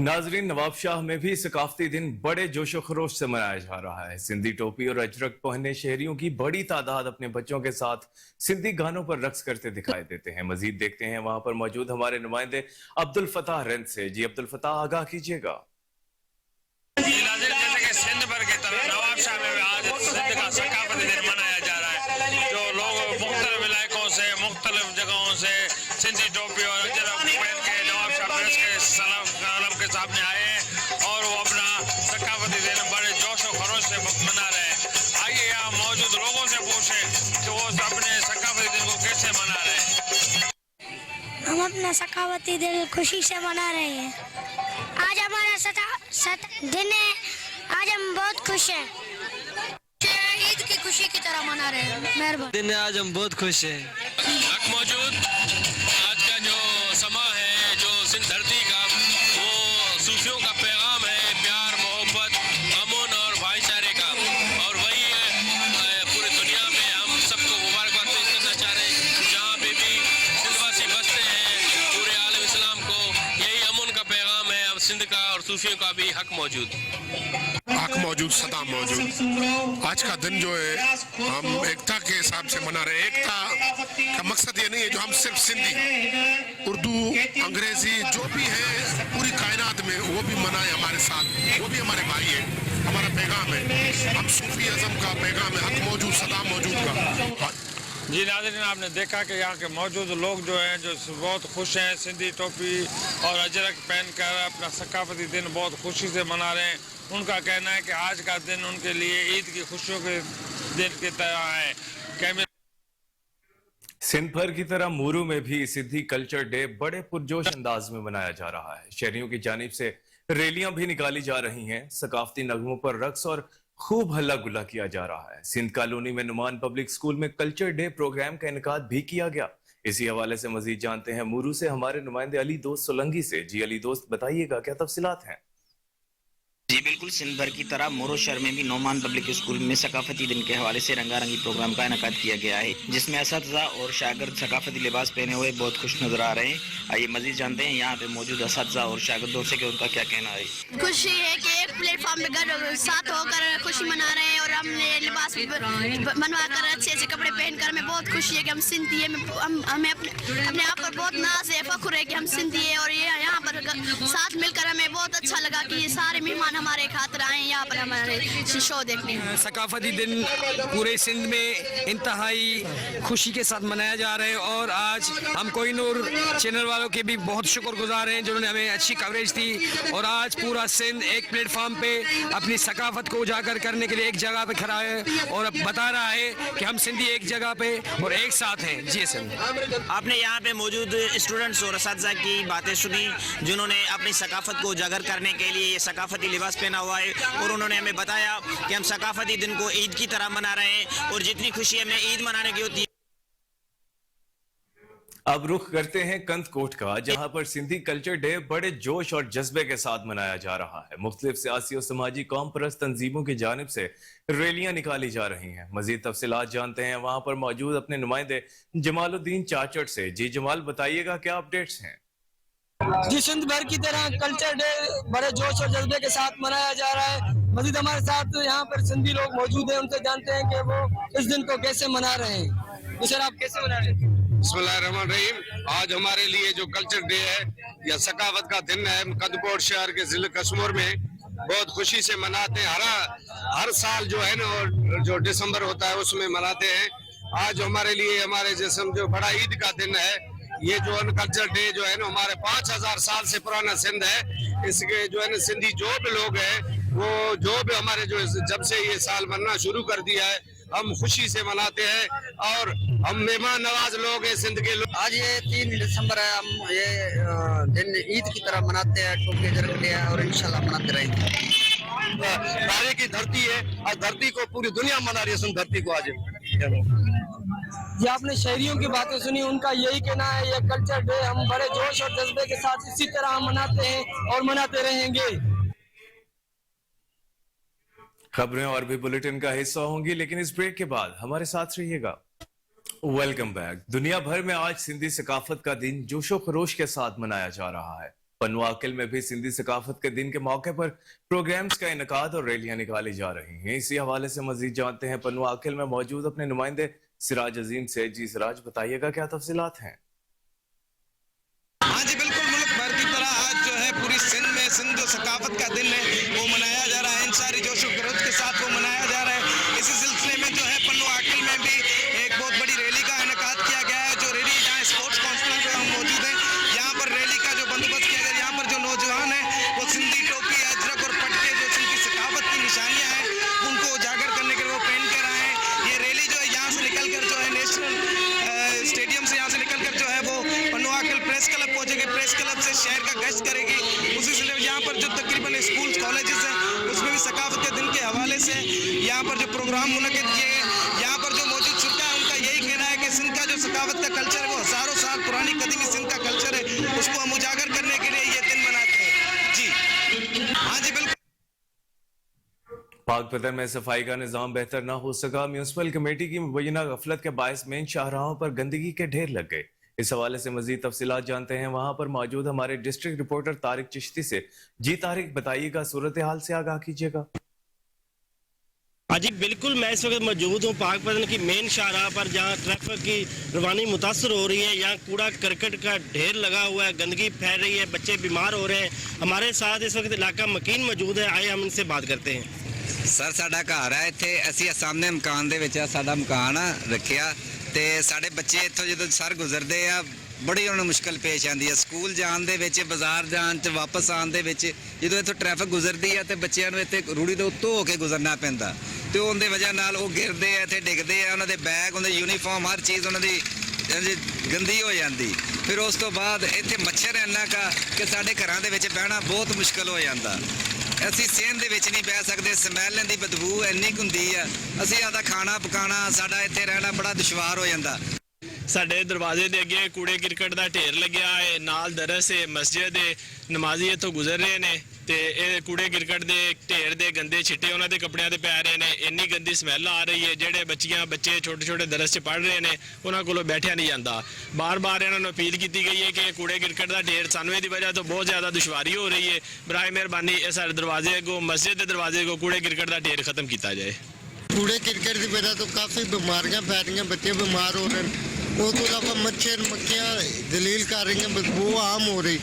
नाजरीन, नवाबशाह में भी सकाफती दिन बड़े जोशो खरोश से मनाया जा रहा है। सिंधी टोपी और अजरक पहने शहरियों की बड़ी तादाद अपने बच्चों के साथ सिंधी गानों पर रक्स करते दिखाई देते हैं। मजीद देखते हैं वहां पर मौजूद हमारे नुमाइंदे अब्दुल फताह रंद से। जी अब्दुल फताह, आगाह कीजिएगा। सिंध भर की तरह नवाबशाह में आज सिंध का सकाफती दिन मनाया जा रहा है। जो लोग टोपी और अजरक पहन के नवाब शाह प्रेस के सलाम के सामने आए हैं और वो अपना सकाफती दिन बड़े जोश और खरोश से मना रहे हैं। आइए यहाँ मौजूद लोगों से पूछें कि वो अपने सकाफती दिन को कैसे मना रहे हैं। हम अपना सकाफती दिन खुशी से मना रहे हैं। आज हमारा दिन है, आज हम बहुत खुश हैं। ईद की खुशी की तरह मना रहे हैं। मेहरबानी। दिन है, आज हम बहुत खुश हैं। हक मौजूद आज का जो समा है, जो सिंध धरती का, वो सूफियों का पैगाम है, प्यार मोहब्बत अमन और भाईचारे का, और वही पूरी दुनिया में हम सबको मुबारकबाद पेश करना चाह रहे हैं। जहाँ पे भी सिंधवासी बसते हैं, पूरे आलम इस्लाम को यही अमन का पैगाम है। अब सिंध का और सूफियों का भी हक मौजूद, हक मौजूद, सदा मौजूद। आज का दिन जो है हम एकता के हिसाब से मना रहे हैं। एकता का मकसद ये नहीं है जो हम सिर्फ सिंधी, उर्दू, अंग्रेजी जो भी है पूरी कायनात में वो भी मनाए हमारे साथ, वो भी हमारे भाई है। हमारा पैगाम है, हम सूफी अज़म का पैगाम है, हक मौजूद सदा मौजूद का। जी नाज़रीन, आपने देखा कि यहाँ के मौजूद लोग जो हैं जो बहुत खुश हैं, सिंधी टोपी और अजरक पहनकर अपना सकाफती दिन बहुत खुशी से मना रहे हैं। उनका कहना है कि आज का दिन उनके लिए ईद की खुशियों के दिन की तरह है। सिंध भर की तरह मूरू में भी सिंधी कल्चर डे बड़े पुरजोश अंदाज में मनाया जा रहा है। शहरियों की जानिब से रैलियां भी निकाली जा रही हैं, सकाफती नगमों पर रक्स और खूब हल्ला गुल्ला किया जा रहा है। सिंध कॉलोनी में नुमान पब्लिक स्कूल में कल्चर डे प्रोग्राम का इनकाद भी किया गया। इसी हवाले से मजीद जानते हैं मूरू से हमारे नुमाइंदे अली दोस्त सोलंकी से। जी अली दोस्त, बताइएगा क्या तफसीलात हैं? जी बिल्कुल, सिंध भर की तरह मोरो शहर में भी नौमान पब्लिक स्कूल में सकाफती दिन के हवाले से रंगारंगी प्रोग्राम का इनकाद किया गया है, जिसमें असातिज़ा और शागिर्द सकाफती लिबास पहने हुए बहुत खुश नजर आ रहे हैं। आइए मजीद जानते हैं यहाँ पे मौजूद असातिज़ा और शागिर्दों से कि उनका क्या कहना है। खुशी है कि एक प्लेटफॉर्म पे साथ होकर खुशी मना रहे हैं और हमने लिबास बनवा कर अच्छे अच्छे कपड़े पहनकर हमें बहुत खुशी है कि हम सिंधी है। हमें अपने आप पर बहुत नाज है, फख्र है कि हम सिंधी है और ये यहाँ पर साथ मिलकर हमें बहुत अच्छा लगा कि ये सारे मेहमान हमारे खातिर आए यहाँ पर हमारे शो देखने। सकाफती दिन पूरे सिंध में इंतहाई खुशी के साथ मनाया जा रहा है और आज हम कोहिनूर चैनल वालों के भी बहुत शुक्रगुजार हैं जिन्होंने हमें अच्छी कवरेज दी। और आज पूरा सिंध एक प्लेटफॉर्म पे अपनी सकाफत को उजागर करने के लिए एक जगह पे खड़ा है और अब बता रहा है कि हम सिंधी एक जगह पे और एक साथ हैं। जी सर, आपने यहाँ पे मौजूद स्टूडेंट्स और असातिज़ा की बातें सुनी जिन्होंने अपनी सकाफत को उजागर करने के लिए ये सकाफती लिबास पहना हुआ है और उन्होंने हमें बताया कि हम सकाफती दिन को ईद की तरह मना रहे हैं और जितनी खुशी हमें ईद मनाने की होती है। अब रुख करते हैं कंदकोट का, जहां पर सिंधी कल्चर डे बड़े जोश और जज्बे के साथ मनाया जा रहा है। मुख्तलिफ सियासी और समाजी कौम परस्त तंजीमों की जानिब से रैलियां निकाली जा रही हैं। मजीद तफसीलात जानते हैं वहां पर मौजूद अपने नुमाइंदे जमालुद्दीन चाचड़ से। जी जमाल, बताइएगा क्या अपडेट्स हैं? जी, सिंध भर की तरह कल्चर डे बड़े जोश और जज्बे के साथ मनाया जा रहा है। मजीद हमारे साथ यहाँ पर सिंधी लोग मौजूद हैं, उनसे जानते हैं कि वो इस दिन को कैसे मना रहे हैं। सर, आप कैसे मना रहे हैं? बिस्मिल्लाहिर्रहमानिर्रहीम। आज हमारे लिए जो कल्चर डे है या सकाफत का दिन है, कंदकोट शहर के जिले कश्मीर में बहुत खुशी से मनाते हैं। हर साल जो है ना, जो दिसंबर होता है उसमें मनाते हैं। आज हमारे लिए हमारे जैसे जो बड़ा ईद का दिन है, ये जो है कल्चर डे जो है ना हमारे 5000 साल से पुराना सिंध है। इसके जो है ना सिंधी जो भी लोग हैं वो जो भी हमारे जो जब से ये साल मनना शुरू कर दिया है हम खुशी से मनाते हैं और हम मेहमान नवाज लोग हैं सिंध के लोग। आज ये 3 दिसंबर है, हम ये दिन ईद की तरह मनाते हैं, टोपी जरकते हैं और इंशाल्लाह मनाते रहेंगे। तारे की धरती है और धरती को पूरी दुनिया मना रही है, सिंध धरती को आज। ये आपने शहरियों की बातें सुनी, उनका यही कहना है ये कल्चर डे हम बड़े जोश और जज्बे के साथ इसी तरह हम मनाते हैं और मनाते रहेंगे। खबरें और भी बुलेटिन का हिस्सा होंगी, लेकिन इस ब्रेक के बाद हमारे साथ रहिएगा। Welcome back. दुनिया भर में आज सिंधी सकाफत का दिन जोशो खरोश के साथ मनाया जा रहा है। पनुआकिल में भी सिंधी सकाफत के दिन के मौके पर प्रोग्राम्स का इनकाद और रैलियां निकाली जा रही हैं। इसी हवाले से मजीद जानते हैं पनुआकिल में मौजूद अपने नुमाइंदे सिराज अजीम से। जी सिराज, बताइएगा क्या तफसीलात हैं? हाँ जी बिल्कुल, मुल्क भर की तरह आज जो है पूरी सिंध में सिंध जो सकाफत का दिन है वो मनाया जा रहा है। इन सारी जोश और खरोश के साथ वो मनाया जा रहा है। इसी सिलसिले में जो है पनुआकिल में भी एक बहुत बड़ी रैली का इनकाद किया गया है। जो रैली जहाँ स्पोर्ट्स कॉम्प्लेक्स में हम मौजूद हैं आगे प्रेस क्लब से शहर का गश्त करेगी। उसी सिलसिले में यहाँ पर जो तकरीबन स्कूल कॉलेजेस हैं उसमें भी सकाफत के दिन के हवाले से यहाँ पर जो प्रोग्राम मुनक़िद किए गए, यहाँ पर जो मौजूद शुरा है उनका यही कहना है कि सिंध का जो सकाफत का कल्चर है वो हज़ारों साल पुरानी कदीमी सिंध का कल्चर है, उसको हम उजागर करने के लिए ये दिन मनाते हैं। जी हाँ जी बिल्कुल। पाकपतन में सफाई का निजाम बेहतर ना हो सका, म्यूनसिपल कमेटी की मुबैना गफलत के बायस मेन शाहराहों पर गंदगी के ढेर लग गए। इस हवाले से मजीद तफसीलात जानते हैं वहां पर मौजूद हमारे डिस्ट्रिक्ट रिपोर्टर तारिक चिश्ती से। जी तारिक, बताइएगा, सूरत हाल से आगाह कीजिएगा। जी बिल्कुल, मैं इस वक्त मौजूद हूँ पाकपतन की मेन शाहराह पर, जहाँ ट्रैफिक की रवानी मुतासर हो रही है। यहाँ कूड़ा करकट का ढेर लगा हुआ है, गंदगी फैल रही है, बच्चे बीमार हो रहे हैं। हमारे साथ इस वक्त इलाका मकीन मौजूद है, आइए हम इनसे बात करते हैं। सर साडा घर है इत्थे, ਅਸੀਂ ਸਾਹਮਣੇ ਮਕਾਨ ਦੇ ਵਿੱਚ ਸਾਡਾ ਮਕਾਨ ਰੱਖਿਆ ਤੇ ਸਾਡੇ ਬੱਚੇ ਇੱਥੋਂ ਜਦੋਂ ਸਰ ਗੁਜ਼ਰਦੇ ਆ ਬੜੀ ਉਹਨਾਂ ਨੂੰ ਮੁਸ਼ਕਲ ਪੇਸ਼ ਆਉਂਦੀ ਹੈ ਸਕੂਲ ਜਾਣ ਦੇ ਵਿੱਚ, ਬਾਜ਼ਾਰ ਜਾਣ ਚ, ਵਾਪਸ ਆਉਣ ਦੇ ਵਿੱਚ। ਜਦੋਂ ਇੱਥੋਂ ਟ੍ਰੈਫਿਕ ਗੁਜ਼ਰਦੀ ਹੈ ਤੇ ਬੱਚਿਆਂ ਨੂੰ ਇੱਥੇ ਰੂੜੀ ਦੇ ਉੱਤੋਂ ਹੋ ਕੇ ਗੁਜ਼ਰਨਾ ਪੈਂਦਾ ਤੇ ਉਹਦੇ ਵਜ੍ਹਾ ਨਾਲ ਉਹ ਗਿਰਦੇ ਆ, ਇੱਥੇ ਡਿੱਗਦੇ ਆ, ਉਹਨਾਂ ਦੇ ਬੈਗ, ਉਹਨਾਂ ਦੀ ਯੂਨੀਫਾਰਮ, ਹਰ ਚੀਜ਼ ਉਹਨਾਂ ਦੀ ਗੰਦੀ ਹੋ ਜਾਂਦੀ। ਫਿਰ ਉਸ ਤੋਂ ਬਾਅਦ ਇੱਥੇ ਮੱਛਰ ਇੰਨਾ ਕਾ ਕਿ ਸਾਡੇ ਘਰਾਂ ਦੇ ਵਿੱਚ ਬਹਿਣਾ ਬਹੁਤ ਮੁਸ਼ਕਲ ਹੋ ਜਾਂਦਾ। ਅਸੀਂ ਸੇਨ ਦੇ ਵਿੱਚ ਨਹੀਂ ਬਹਿ ਸਕਦੇ, ਸਮੈਲ ਦੀ ਬਦਬੂ ਇੰਨੀ ਹੁੰਦੀ ਆ, ਅਸੀਂ ਆਦਾ ਖਾਣਾ ਪਕਾਣਾ, ਸਾਡਾ ਇੱਥੇ ਰਹਿਣਾ ਬੜਾ ਦੁਸ਼ਵਾਰ ਹੋ ਜਾਂਦਾ। ਸਾਡੇ ਦਰਵਾਜ਼ੇ ਦੇ ਅੱਗੇ ਕੂੜੇ ਕਰਕਟ ਦਾ ਢੇਰ ਲੱਗਿਆ ਹੈ, ਨਾਲ ਦਰਸ ਹੈ, ਮਸਜਿਦ ਹੈ, ਨਮਾਜ਼ੀ ਇੱਥੋਂ ਗੁਜ਼ਰ ਰਹੇ ਨੇ ਤੇ ਇਹ ਕੂੜੇ ਕਰਕਟ ਦੇ ਢੇਰ ਦੇ ਗੰਦੇ ਛਿੱਟੇ ਉਹਨਾਂ ਦੇ ਕੱਪੜਿਆਂ ਤੇ ਪੈ ਰਹੇ ਨੇ। ਇੰਨੀ ਗੰਦੀ ਸਮੈਲ ਆ ਰਹੀ ਹੈ, ਜਿਹੜੇ ਬੱਚੇ ਛੋਟੇ ਛੋਟੇ ਦਰਸ 'ਚ ਪੜ੍ਹ ਰਹੇ ਨੇ ਉਹਨਾਂ ਕੋਲੋਂ ਬੈਠਿਆ ਨਹੀਂ ਜਾਂਦਾ। ਬਾਰ-ਬਾਰ ਇਹਨਾਂ ਨੂੰ ਅਪੀਲ ਕੀਤੀ ਗਈ ਹੈ ਕਿ ਕੂੜੇ ਕਰਕਟ ਦਾ ਢੇਰ ਸਾਨੂੰ ਇਹਦੀ ਵਜ੍ਹਾ ਤੋਂ ਬਹੁਤ ਜ਼ਿਆਦਾ ਦੁਸ਼ਵਾਰੀ ਹੋ ਰਹੀ ਹੈ। ਬਰਾਏ ਮਿਹਰਬਾਨੀ ਇਹ ਸਾਡੇ ਦਰਵਾਜ਼ੇ ਅੱਗੋਂ, ਮਸਜਿਦ ਦੇ ਦਰਵਾਜ਼ੇ ਅੱਗੋਂ ਕੂੜੇ ਕਰਕਟ ਦਾ ਢੇਰ ਖਤਮ ਕੀਤਾ ਜਾਏ। कूड़े क्रिकेट की वजह तो काफ़ी बीमारियां फैल रही हैं, बच्चे बीमार हो रहे हैं। ਉਸ ਤੋਂ ਇਲਾਵਾ ਮੱਛਰ ਮੱਖੀਆਂ ਦਲੀਲ ਕਰ ਰਹੀਆਂ, ਬਦਬੂ ਆਮ ਹੋ ਰਹੀ।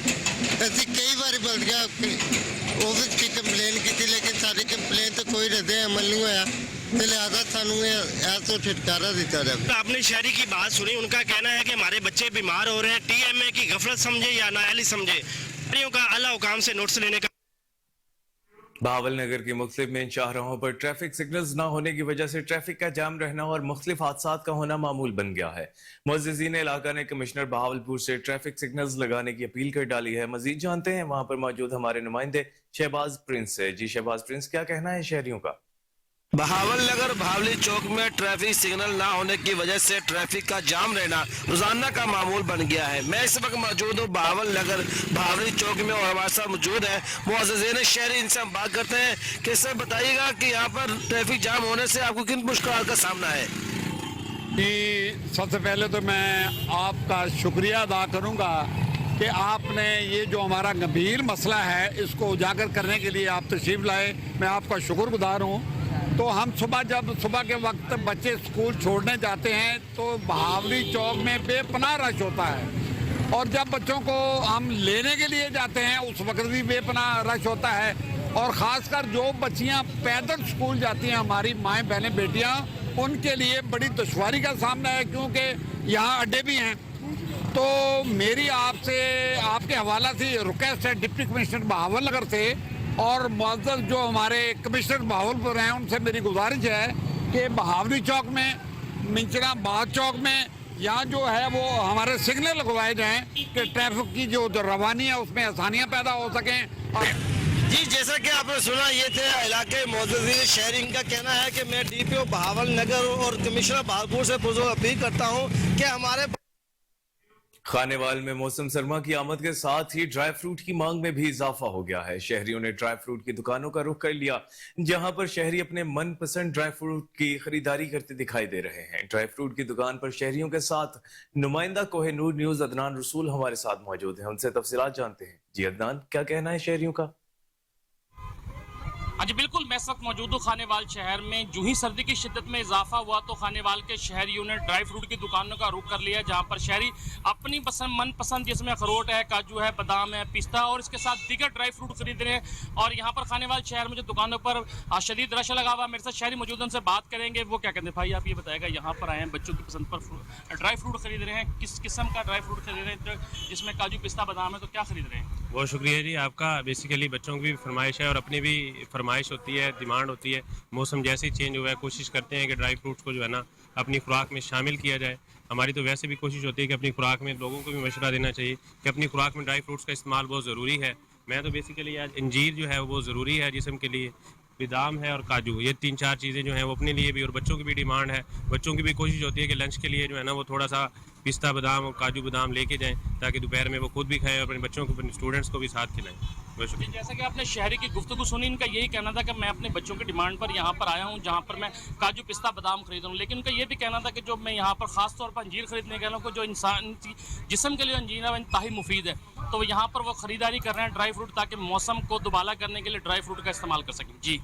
ਅਸੀਂ ਕਈ ਵਾਰੀ ਬਲਦਿਆ ਆਫਿਸ की कंप्लेन की थी, लेकिन सारी कंप्लेन तो कोई रद्द अमल नहीं होया, तो लिहाजा सानू ऐसा छुटकारा दिता जाए। आपने शहरी की बात सुनी, उनका कहना है कि हमारे बच्चे बीमार हो रहे हैं। TMA की गफलत समझे या नाअहली समझे, का आला हुकाम से नोटिस लेने का। बहावल नगर की मुख्तलिफ मेन शाहराहों पर ट्रैफिक सिग्नल्स न होने की वजह से ट्रैफिक का जाम रहना और मुख्तलिफ हादसात का होना मामूल बन गया है। मुअज़्ज़िज़ीन इलाका ने कमिश्नर बहावलपुर से ट्रैफिक सिग्नल्स लगाने की अपील कर डाली है। मजीद जानते हैं वहां पर मौजूद हमारे नुमाइंदे शहबाज प्रिंस से। जी शहबाज प्रिंस, क्या कहना है शहरियों का? बहावल नगर भावली चौक में ट्रैफिक सिग्नल ना होने की वजह से ट्रैफिक का जाम रहना रोजाना का मामूल बन गया है। मैं इस वक्त मौजूद हूँ बहावल नगर भावली चौक में और हमारे साथ मौजूद है मुअज़्ज़िज़ीन शहरी। इनसे हम बात करते हैं कि सर बताइएगा कि यहाँ पर ट्रैफिक जाम होने से आपको किन मुश्किलात का सामना है? जी सबसे पहले तो मैं आपका शुक्रिया अदा करूँगा कि आपने ये जो हमारा गंभीर मसला है इसको उजागर करने के लिए आप तशरीफ़ लाए, मैं आपका शुक्रगुजार हूँ। तो हम जब सुबह के वक्त बच्चे स्कूल छोड़ने जाते हैं तो बहावली चौक में बेपनाह रश होता है, और जब बच्चों को हम लेने के लिए जाते हैं उस वक्त भी बेपनाह रश होता है। और ख़ासकर जो बच्चियां पैदल स्कूल जाती हैं, हमारी माएँ बहनें बेटियां, उनके लिए बड़ी दुश्वारी का सामना है, क्योंकि यहाँ अड्डे भी हैं। तो मेरी आपसे आपके हवाला से रिक्वेस्ट है डिप्टी कमिश्नर बहावल नगर से और मुअज़्ज़ज़ जो हमारे कमिश्नर बहावलपुर हैं उनसे मेरी गुजारिश है कि बहावली चौक में, मिंचराबाद चौक में यहाँ जो है वो हमारे सिग्नल लगवाए जाएं कि ट्रैफिक की जो रवानी है उसमें आसानियाँ पैदा हो सकें। और जी जैसा कि आपने सुना, ये थे इलाके मुअज़्ज़िज़ीन शहरी। इनका कहना है कि मैं DPO बहावल नगर और कमिश्नर बहावलपुर से पुरज़ोर अपील करता हूँ कि हमारे खानेवाल में मौसम सरमा की आमद के साथ ही ड्राई फ्रूट की मांग में भी इजाफा हो गया है। शहरियों ने ड्राई फ्रूट की दुकानों का रुख कर लिया, जहां पर शहरी अपने मनपसंद ड्राई फ्रूट की खरीदारी करते दिखाई दे रहे हैं। ड्राई फ्रूट की दुकान पर शहरियों के साथ नुमाइंदा कोहिनूर न्यूज अदनान रसूल हमारे साथ मौजूद हैं, उनसे तफसीलात जानते हैं। जी अदनान, क्या कहना है शहरियों का? हाँ जी बिल्कुल, मैं इस वक्त मौजूद हूँ खानेवाल शहर में। जो ही सर्दी की शिद्दत में इजाफा हुआ तो खानेवाल के शहरियों ने ड्राई फ्रूट की दुकानों का रुख कर लिया, जहाँ पर शहरी अपनी मनपसंद जिसमें अखरोट है, काजू है, बादाम है, पिस्ता और इसके साथ दीगर ड्राई फ्रूट खरीद रहे हैं। और यहाँ पर खानेवाल शहर में जो दुकानों पर शदीद रश लगा हुआ, मेरे साथ शहरी मौजूद, उनसे बात करेंगे वो क्या कहते हैं। भाई आप ये बताएगा, यहाँ पर आए हैं बच्चों की पसंद पर ड्राई फ्रूट खरीद रहे हैं, किस किस्म का ड्राई फ्रूट खरीद रहे हैं जिसमें काजू पिस्ता बादाम है, तो क्या खरीद रहे हैं? बहुत शुक्रिया जी आपका। बेसिकली बच्चों की भी फरमाइश है और अपनी भी फरमाइश होती है, डिमांड होती है। मौसम जैसे ही चेंज हुआ है कोशिश करते हैं कि ड्राई फ्रूट्स को जो है ना अपनी खुराक में शामिल किया जाए। हमारी तो वैसे भी कोशिश होती है कि अपनी खुराक में लोगों को भी मशवरा देना चाहिए कि अपनी खुराक में ड्राई फ्रूट्स का इस्तेमाल बहुत ज़रूरी है। मैं तो बेसिकली आज अंजीर जो है वो बहुत ज़रूरी है जिस्म के लिए, बादाम है और काजू, ये 3-4 चीज़ें जो हैं वो अपने लिए भी और बच्चों की भी डिमांड है। बच्चों की भी कोशिश होती है कि लंच के लिए जो है ना वो थोड़ा सा पिस्ता बादाम और काजू बादाम लेके जाएं ताकि दोपहर में वो खुद भी खाएं और अपने बच्चों को, अपने स्टूडेंट्स को भी साथ खिलाएं। जैसा कि आपने शहरी की गुफ्तगू सुनी, इनका यही कहना था कि मैं अपने बच्चों की डिमांड पर यहाँ पर आया हूँ जहाँ पर मैं काजू पिस्ता बादाम खरीद रहा हूँ, लेकिन उनका ये भी कहना था कि जो मैं यहाँ पर ख़ास तौर पर अंजीर खरीदने गया हूँ, जो इंसान जिस्म के लिए अंजीर है वो इंतहाई मुफीद है, तो यहाँ पर वो ख़रीदारी कर रहे हैं ड्राई फ्रूट ताकि मौसम को दुबाला करने के लिए ड्राई फ्रूट का इस्तेमाल कर सकें। जी।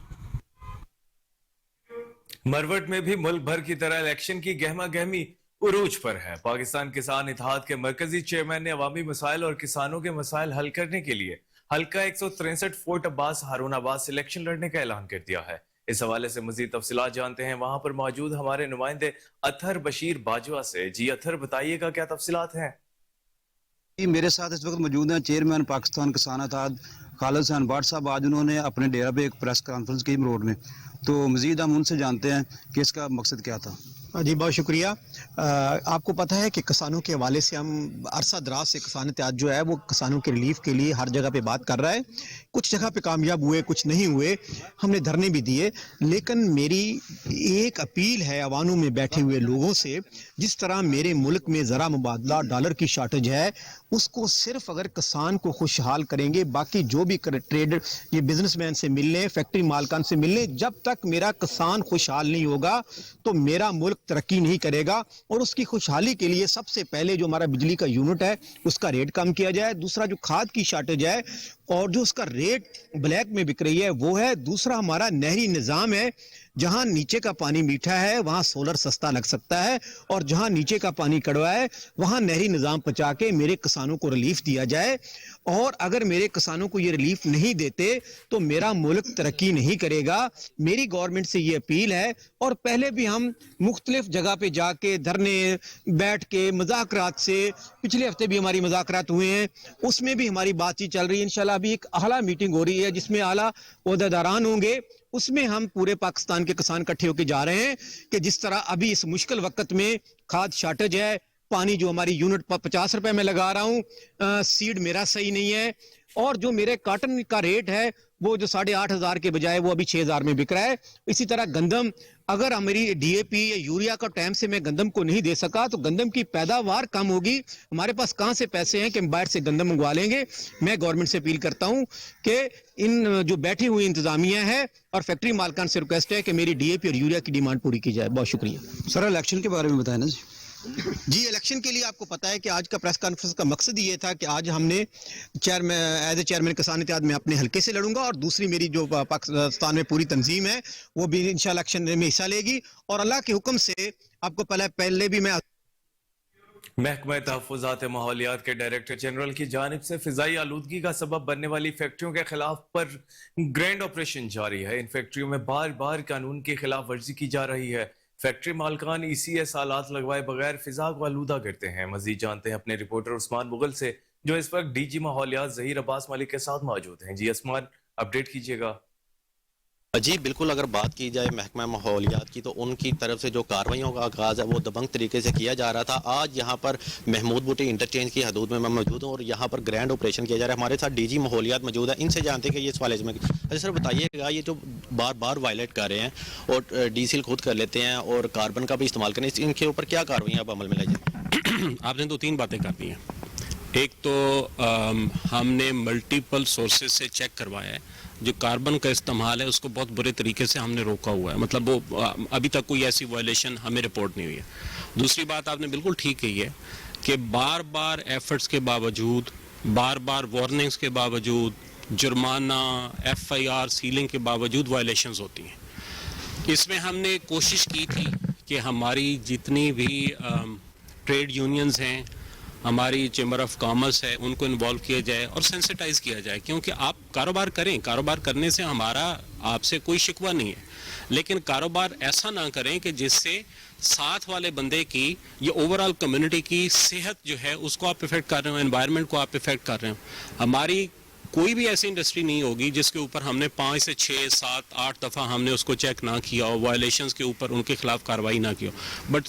मरवट में भी मुल्क भर की तरह इलेक्शन की गहमा गहमी उरूज पर है। पाकिस्तान किसान इत्तेहाद के मरकजी चेयरमैन ने अवामी मसाइल और किसानों के मसाइल हल करने के लिए हल्का 163 फोर्ट अब्बास हारूनाबाद से इलेक्शन लड़ने का ऐलान कर दिया है। इस हवाले से मजीद तफसीलात जानते हैं वहां पर मौजूद हमारे नुमाइंदे अतहर बशीर बाजवा से। जी अतहर, बताइएगा क्या तफसीलात हैं? मेरे साथ इस वक्त मौजूद हैं चेयरमैन पाकिस्तान किसान इत्तेहाद खालिद हुसैन भट्ट साहब। आज उन्होंने अपने डेरा पे एक प्रेस कॉन्फ्रेंस की रोड में, तो मजीद हम उनसे जानते हैं कि इसका मकसद क्या था। जी बहुत शुक्रिया। आपको पता है कि किसानों के हवाले से हम अरसा दराज से किसान इत्तेहाद जो है वो किसानों के रिलीफ के लिए हर जगह पे बात कर रहा है। कुछ जगह पे कामयाब हुए, कुछ नहीं हुए, हमने धरने भी दिए, लेकिन मेरी एक अपील है अवानों में बैठे हुए लोगों से, जिस तरह मेरे मुल्क में ज़रा मुबादला डॉलर की शॉर्टेज है, उसको सिर्फ अगर किसान को खुशहाल करेंगे, बाकी जो भी ट्रेडर ये बिजनेसमैन से मिलने, फैक्ट्री मालकान से मिलने, जब तक मेरा किसान खुशहाल नहीं होगा तो मेरा मुल्क तरक्की नहीं करेगा। और उसकी खुशहाली के लिए सबसे पहले जो हमारा बिजली का यूनिट है उसका रेट कम किया जाए, दूसरा जो खाद की शॉर्टेज है और जो उसका रेट ब्लैक में बिक रही है वो है, दूसरा हमारा नहरी निज़ाम है, जहां नीचे का पानी मीठा है वहां सोलर सस्ता लग सकता है, और जहां नीचे का पानी कड़वा है वहां नहरी निज़ाम पहुंचा के मेरे किसानों को रिलीफ दिया जाए। और अगर मेरे किसानों को ये रिलीफ नहीं देते तो मेरा मुल्क तरक्की नहीं करेगा। मेरी गवर्नमेंट से ये अपील है, और पहले भी हम मुख्तलिफ जगह पे जाके धरने बैठ के मुज़ाकरात से, पिछले हफ्ते भी हमारी मुज़ाकरात हुए हैं, उसमें भी हमारी बातचीत चल रही है। इंशाल्लाह अभी एक आला मीटिंग हो रही है जिसमें आला ओहदेदारान होंगे, उसमें हम पूरे पाकिस्तान के किसान इकट्ठे होकर जा रहे हैं कि जिस तरह अभी इस मुश्किल वक्त में खाद शॉर्टेज है, पानी जो हमारी यूनिट 50 रुपए में लगा रहा हूँ, सीड मेरा सही नहीं है, और जो मेरे कॉटन का रेट है वो जो 8,500 के बजाय वो अभी 6,000 में बिक रहा है। इसी तरह गंदम, अगर हमारी DAP या यूरिया का टाइम से मैं गंदम को नहीं दे सका तो गंदम की पैदावार कम होगी। हमारे पास कहाँ से पैसे हैं कि हम बाहर से गंदम मंगवा लेंगे। मैं गवर्नमेंट से अपील करता हूँ कि इन जो बैठी हुई इंतजामिया है और फैक्ट्री मालकान से रिक्वेस्ट है कि मेरी DAP और यूरिया की डिमांड पूरी की जाए। बहुत शुक्रिया। सर इलेक्शन के बारे में बताएं ना जी। इलेक्शन के लिए आपको पता है कि आज का प्रेस कॉन्फ्रेंस का मकसद ये था कि आज हमने एज ए चेयरमैन किसान इत्तेहाद में अपने हल्के से लड़ूंगा, और दूसरी मेरी जो पाकिस्तान में पूरी तंजीम है वो भी इंशाल्लाह इलेक्शन में हिस्सा लेगी, और अल्लाह के हुक्म से आपको पहले भी मैं महकमा तहफ़्फ़ुज़ात माहौलियात के डायरेक्टर जनरल की जानिब से फिजाई आलूदगी का सबब बनने वाली फैक्ट्रियों के खिलाफ पर ग्रैंड ऑपरेशन जारी है। इन फैक्ट्रियों में बार बार कानून की खिलाफ वर्जी की जा रही है। फैक्ट्री मालकान ECS आलात लगवाए बगैर फिजा को आलूदा करते हैं। मजीद जानते हैं अपने रिपोर्टर उस्मान मुगल से, जो इस वक्त DG माहौलियात ज़हीर अब्बास मलिक के साथ मौजूद हैं। जी उस्मान, अपडेट कीजिएगा। जी बिल्कुल, अगर बात की जाए महकमा माहौलियात की तो उनकी तरफ से जो कार्रवाइयों का आगाज़ है वो दबंग तरीके से किया जा रहा था। आज यहाँ पर महमूद बूटी इंटरचेंज की हदूद में मैं मौजूद हूँ और यहाँ पर ग्रैंड ऑपरेशन किया जा रहा है। हमारे साथ DG माहौलियात मौजूद है, इनसे जानते हैं कि ये सवाल में। अच्छा सर बताइएगा, ये जो बार बार वायलेट कर रहे हैं और डीसील खुद कर लेते हैं और कार्बन का भी इस्तेमाल करें, इनके ऊपर क्या कार्रवाई आप अमल में लाई जाए? आपने तो 3 बातें कर दी हैं। एक तो हमने मल्टीपल सोर्सेज से चेक करवाया है, जो कार्बन का इस्तेमाल है उसको बहुत बुरे तरीके से हमने रोका हुआ है, मतलब वो अभी तक कोई ऐसी वायलेशन हमें रिपोर्ट नहीं हुई है। दूसरी बात आपने बिल्कुल ठीक कही है कि बार बार एफर्ट्स के बावजूद, बार बार वार्निंग्स के बावजूद, जुर्माना, FIR सीलिंग के बावजूद वायलेशंस होती हैं। इसमें हमने कोशिश की थी कि हमारी जितनी भी ट्रेड यूनियंस हैं, हमारी चेंबर ऑफ कॉमर्स है, उनको इन्वॉल्व किया जाए और सेंसिटाइज किया जाए, क्योंकि आप कारोबार करें, कारोबार करने से हमारा आपसे कोई शिकवा नहीं है, लेकिन कारोबार ऐसा ना करें कि जिससे साथ वाले बंदे की ये ओवरऑल कम्युनिटी की सेहत जो है उसको आप इफेक्ट कर रहे हो, एनवायरनमेंट को आप इफेक्ट कर रहे हो। हमारी कोई भी ऐसी इंडस्ट्री नहीं होगी जिसके ऊपर हमने 5 से 6, 7, 8 दफ़ा हमने उसको चेक ना किया हो, वायलेशंस के ऊपर उनके खिलाफ कार्रवाई ना की हो। बट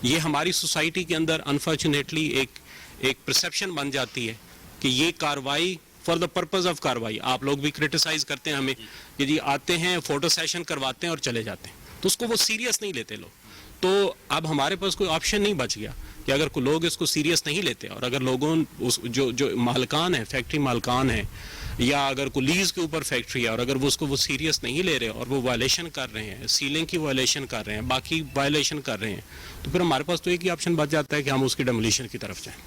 ये हमारी सोसाइटी के अंदर अनफॉर्चुनेटली एक परसेप्शन बन जाती है कि ये कार्रवाई फॉर द पर्पस ऑफ कार्रवाई, आप लोग भी क्रिटिसाइज करते हैं हमें कि जी आते हैं फोटो सेशन करवाते हैं और चले जाते हैं, तो उसको वो सीरियस नहीं लेते लोग। तो अब हमारे पास कोई ऑप्शन नहीं बच गया कि अगर कोई लोग इसको सीरियस नहीं लेते और अगर लोगों जो मालकान है, फैक्ट्री मालकान है या अगर कोई लीज के ऊपर फैक्ट्री है और अगर वो उसको वो सीरियस नहीं ले रहे और वो वायलेशन कर रहे हैं, सीलिंग की वायलेशन कर रहे हैं, बाकी वायलेशन कर रहे हैं, तो फिर हमारे पास तो एक ही ऑप्शन बच जाता है कि हम उसकी डेमोलिशन की तरफ जाएं।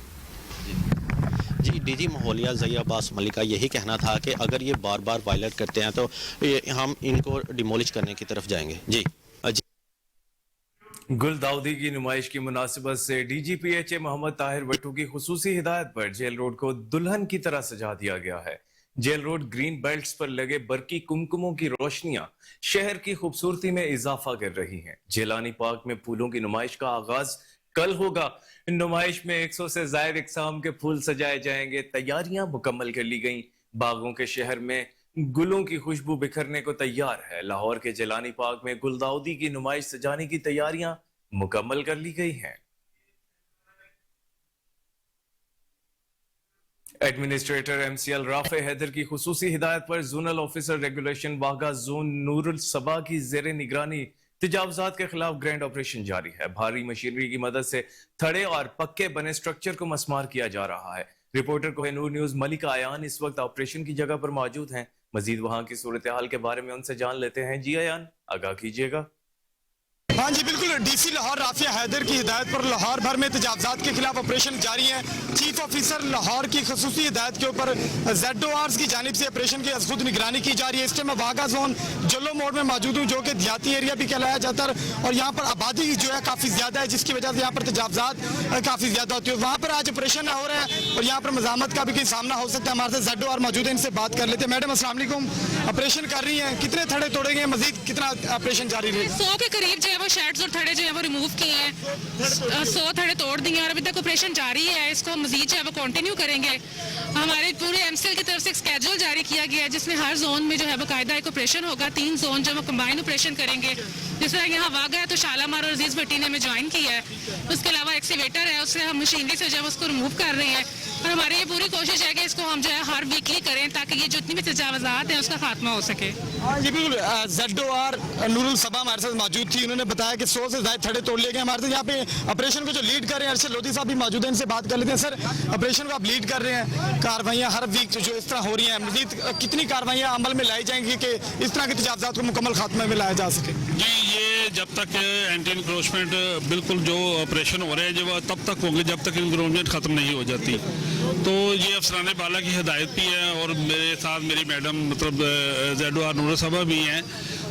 जी, डीजी माहौलियात ज़ैया अब्बास मलिक का यही कहना था कि अगर ये बार बार वायलेट करते हैं तो हम इनको डिमोलिश करने की तरफ जाएंगे। जी गुल दाऊदी की नुमाइश की मुनासिबत से DGPHA मोहम्मद ताहिर भट्टू की खुसूसी हिदायत पर जेल रोड को दुल्हन की तरह सजा दिया गया है। जेल रोड ग्रीन बेल्ट्स पर लगे बरकी कुमकुमों की रोशनियां शहर की खूबसूरती में इजाफा कर रही हैं। जेलानी पार्क में फूलों की नुमाइश का आगाज कल होगा। नुमाइश में 100 से ज्यादा इकसाम के फूल सजाए जाएंगे। तैयारियां मुकम्मल कर ली गईं। बागों के शहर में गुलों की खुशबू बिखरने को तैयार है। लाहौर के जेलानी पार्क में गुलदाउदी की नुमाइश सजाने की तैयारियां मुकम्मल कर ली गई हैं। एडमिनिस्ट्रेटर MCL राफे हैदर की खुसूसी हिदायत पर zonal officer regulation Wagha zone Noorul Saba की जेर निगरानी तजावजात के खिलाफ ग्रैंड ऑपरेशन जारी है। भारी मशीनरी की मदद से थड़े और पक्के बने स्ट्रक्चर को मस्मार किया जा रहा है। रिपोर्टर कोहिनूर न्यूज मलिका आयान इस वक्त ऑपरेशन की जगह पर मौजूद हैं। मजीद वहां की सूरत हाल के बारे में उनसे जान लेते हैं। जी आयान, आगाह कीजिएगा। हाँ जी बिल्कुल, DC लाहौर राफिया हैदर की हिदायत पर लाहौर भर में तजावजात के खिलाफ ऑपरेशन जारी है। चीफ ऑफिसर लाहौर की खसूसी हिदायत के ऊपर ZORs की जानिब से ऑपरेशन की खुद निगरानी की जा रही है। इस टाइम वाघा जोन जल्लो मोड़ में मौजूद हूँ, जो कि देहाती एरिया भी कहलाया जाता है और यहाँ पर आबादी जो है काफ़ी ज़्यादा है, जिसकी वजह से यहाँ पर तजावजात काफ़ी ज़्यादा होती है। वहाँ पर आज ऑपरेशन हो रहा है और यहाँ पर मज़ामत का भी कोई सामना हो सकता है। हमारे साथ ZOR मौजूद है, इनसे बात कर लेते हैं। मैडम अस्सलाम वालेकुम, ऑपरेशन कर रही हैं, कितने थड़े तोड़े गए, मजीद कितना ऑपरेशन जारी रहेगा? 100 के करीब जो है वो शेड्स और थड़े जो है वो रिमूव किए हैं, 100 थड़े तोड़ दिए और अभी तक ऑपरेशन जारी है। इसको मजीद जो है वो कंटिन्यू करेंगे। हमारे पूरे MCL की तरफ से एक स्केड्यूल जारी किया गया है जिसमें हर जोन में जो है बाकायदा एक ऑपरेशन होगा। 3 जोन जो वो कंबाइन ऑपरेशन करेंगे। जिस तरह यहाँ वाघा है तो शालामार और अजीज भट्टी ने हमें ज्वाइन किया है। उसके अलावा एक्सीवेटर है, उससे हम मशीनरी से जो है उसको रिमूव कर रहे हैं और हमारी ये पूरी कोशिश है कि इसको हम जो है हर वीकली करें ताकि ये जितनी भी तजावजात हैं उसका खात्मा हो सके। हाँ जी बिल्कुल, ZOR नूरुल सबा हमारे साथ मौजूद थी। उन्होंने बताया कि 100 से ज्यादा थड़े तोड़ लिए गए। हमारे साथ यहाँ पे ऑपरेशन को जो लीड कर रहे हैं अरशद लोधी साहब भी मौजूद हैं, इनसे बात कर लेते हैं। सर, ऑपरेशन को आप लीड कर रहे हैं, कार्रवाइयाँ हर वीक जो इस तरह हो रही हैं, मजीद कितनी कार्रवाइयाँ अमल में लाई जाएंगी कि इस तरह के तजावजात को मुकम्मल खात्मे में लाया जा सके? जी, ये जब तक एंटी इंक्रोचमेंट बिल्कुल जो ऑपरेशन हो रहे हैं जो तब तक होंगे जब तक इंक्रोचमेंट खत्म नहीं हो जाती। तो ये अफसरान बाला की हिदायत भी है और मेरे साथ मेरी मैडम मतलब ZOR नूरुल सबा भी हैं।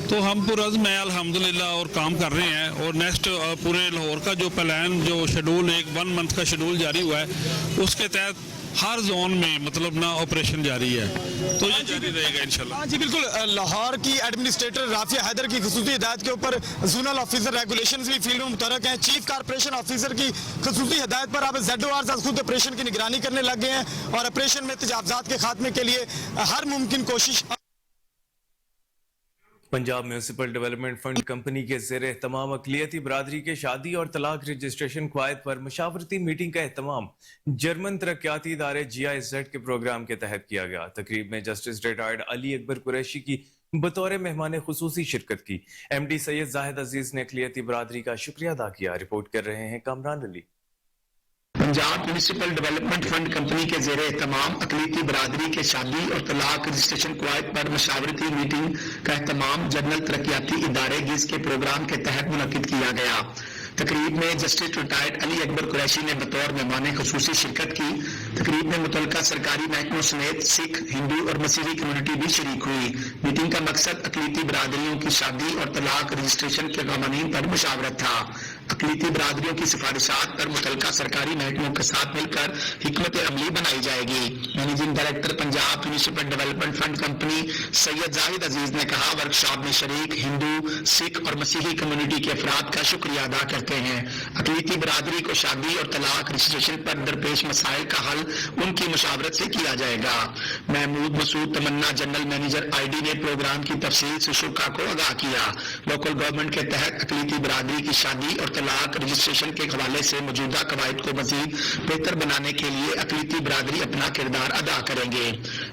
तो हम पुरज़्म हैं अल्हम्दुलिल्लाह और काम कर रहे हैं और नेक्स्ट पूरे लाहौर का जो प्लान जो शेड्यूल एक 1 मंथ का शेड्यूल जारी हुआ है उसके तहत हर जोन में मतलब ना ऑपरेशन जारी है, तो ये जारी रहेगा इंशाल्लाह। हाँ जी बिल्कुल, लाहौर की एडमिनिस्ट्रेटर राफिया हैदर की खसूसी हिदायत के ऊपर जोनल ऑफिसर रेगुलेशंस भी फील्ड में मुतरक हैं। चीफ कारपोरेशन ऑफिसर की खसूसी हिदायत पर अब ZORs खुद ऑपरेशन की निगरानी करने लग गए हैं और ऑपरेशन में तजावजात के खात्मे के लिए हर मुमकिन कोशिश। Punjab municipal development fund company के ज़ेर एहतमाम अक़लियती बरादरी के शादी और तलाक रजिस्ट्रेशन क़वायद पर मशावरती मीटिंग का एहतमाम जर्मन तरक्याती इदारे GIZ के प्रोग्राम के तहत किया गया। तकरीब में जस्टिस रिटायर्ड अली अकबर कुरैशी की बतौर मेहमान खुसूसी शिरकत की। MD सैयद जाहिद अजीज ने अक़लियती बरादरी का शुक्रिया अदा किया। रिपोर्ट कर रहे हैं Kamran Ali. Punjab municipal development fund company के ज़ेर एहतमाम अक़लियती बरादरी के शादी और तलाक रजिस्ट्रेशन क़वायद पर मशावरती मीटिंग का एहतमाम जनरल तरक्याती इदारे GIZ के प्रोग्राम के तहत मुनक़िद किया गया। तकरीब में जस्टिस रिटायर्ड अली अकबर कुरैशी ने बतौर मेहमान खुसूसी शिरकत की। तकरीब में मुतल्लिका सरकारी महकमों समेत सिख, हिंदू और मसीही कम्युनिटी भी शरीक हुई। मीटिंग का मकसद अक़लियती बरादरियों की शादी और तलाक रजिस्ट्रेशन के क़वानीन पर मुशावरत था। अक़लियती बरादरियों की सिफारिशात पर मुतल्लिका सरकारी महकमों के साथ मिलकर हिकमत अमली बनाई जाएगी। Managing director Punjab municipal development fund company Syed Zahid Aziz ने कहा, वर्कशॉप में शरीक हिंदू, सिख और मसीही कम्युनिटी के अफराद का शुक्रिया अदा करते हैं। अक़लियती बरादरी को शादी और तलाक रजिस्ट्रेशन पर दरपेश मसाइल का हल उनकी मुशावरत से किया जाएगा। महमूद मसूद तमन्ना जनरल मैनेजर ID ने प्रोग्राम की तफसील से शुरा को आगाह किया। लोकल गवर्नमेंट के तहत अक़लियती बरादरी की शादी और तलाक रजिस्ट्रेशन के हवाले से मौजूदा कवायद को मजीद बेहतर बनाने के लिए अकलीती बरादरी अपना किरदार अदा करेंगे।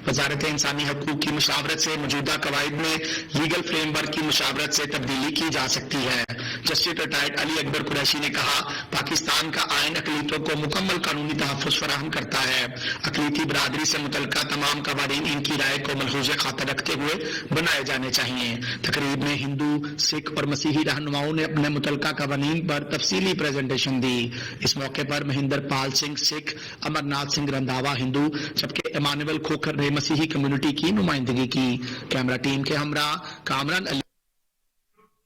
वजारत इंसानी हकूक की मुशावरत से मौजूदा कवायद में लीगल फ्रेमवर्क की मुशावरत से तब्दीली की जा सकती है। जस्टिस रिटायर्ड अली अकबर कुरैशी ने कहा, पाकिस्तान का आइन अकलीतों को मुकम्मल कानूनी तहफ़्फ़ुज़ फराहम करता है। अकलीती बरादरी से मुतल्लिक़ा तमाम कवानीन इनकी राय को मलहूज़ खातर रखते हुए बनाए जाने चाहिए। तकरीब में हिंदू, सिख और मसीही रहनुमाओं ने अपने मुतल्लिक़ा कवानीन पर तफसीली प्रेजेंटेशन दी। इस मौके पर महेंद्र पाल सिंह सिख, अमरनाथ सिंह रंधावा हिंदू, जबकि इमानुअल खोखर ने मसीही कम्युनिटी की नुमाइंदगी की। कैमरा टीम के हमरा कामरान अली।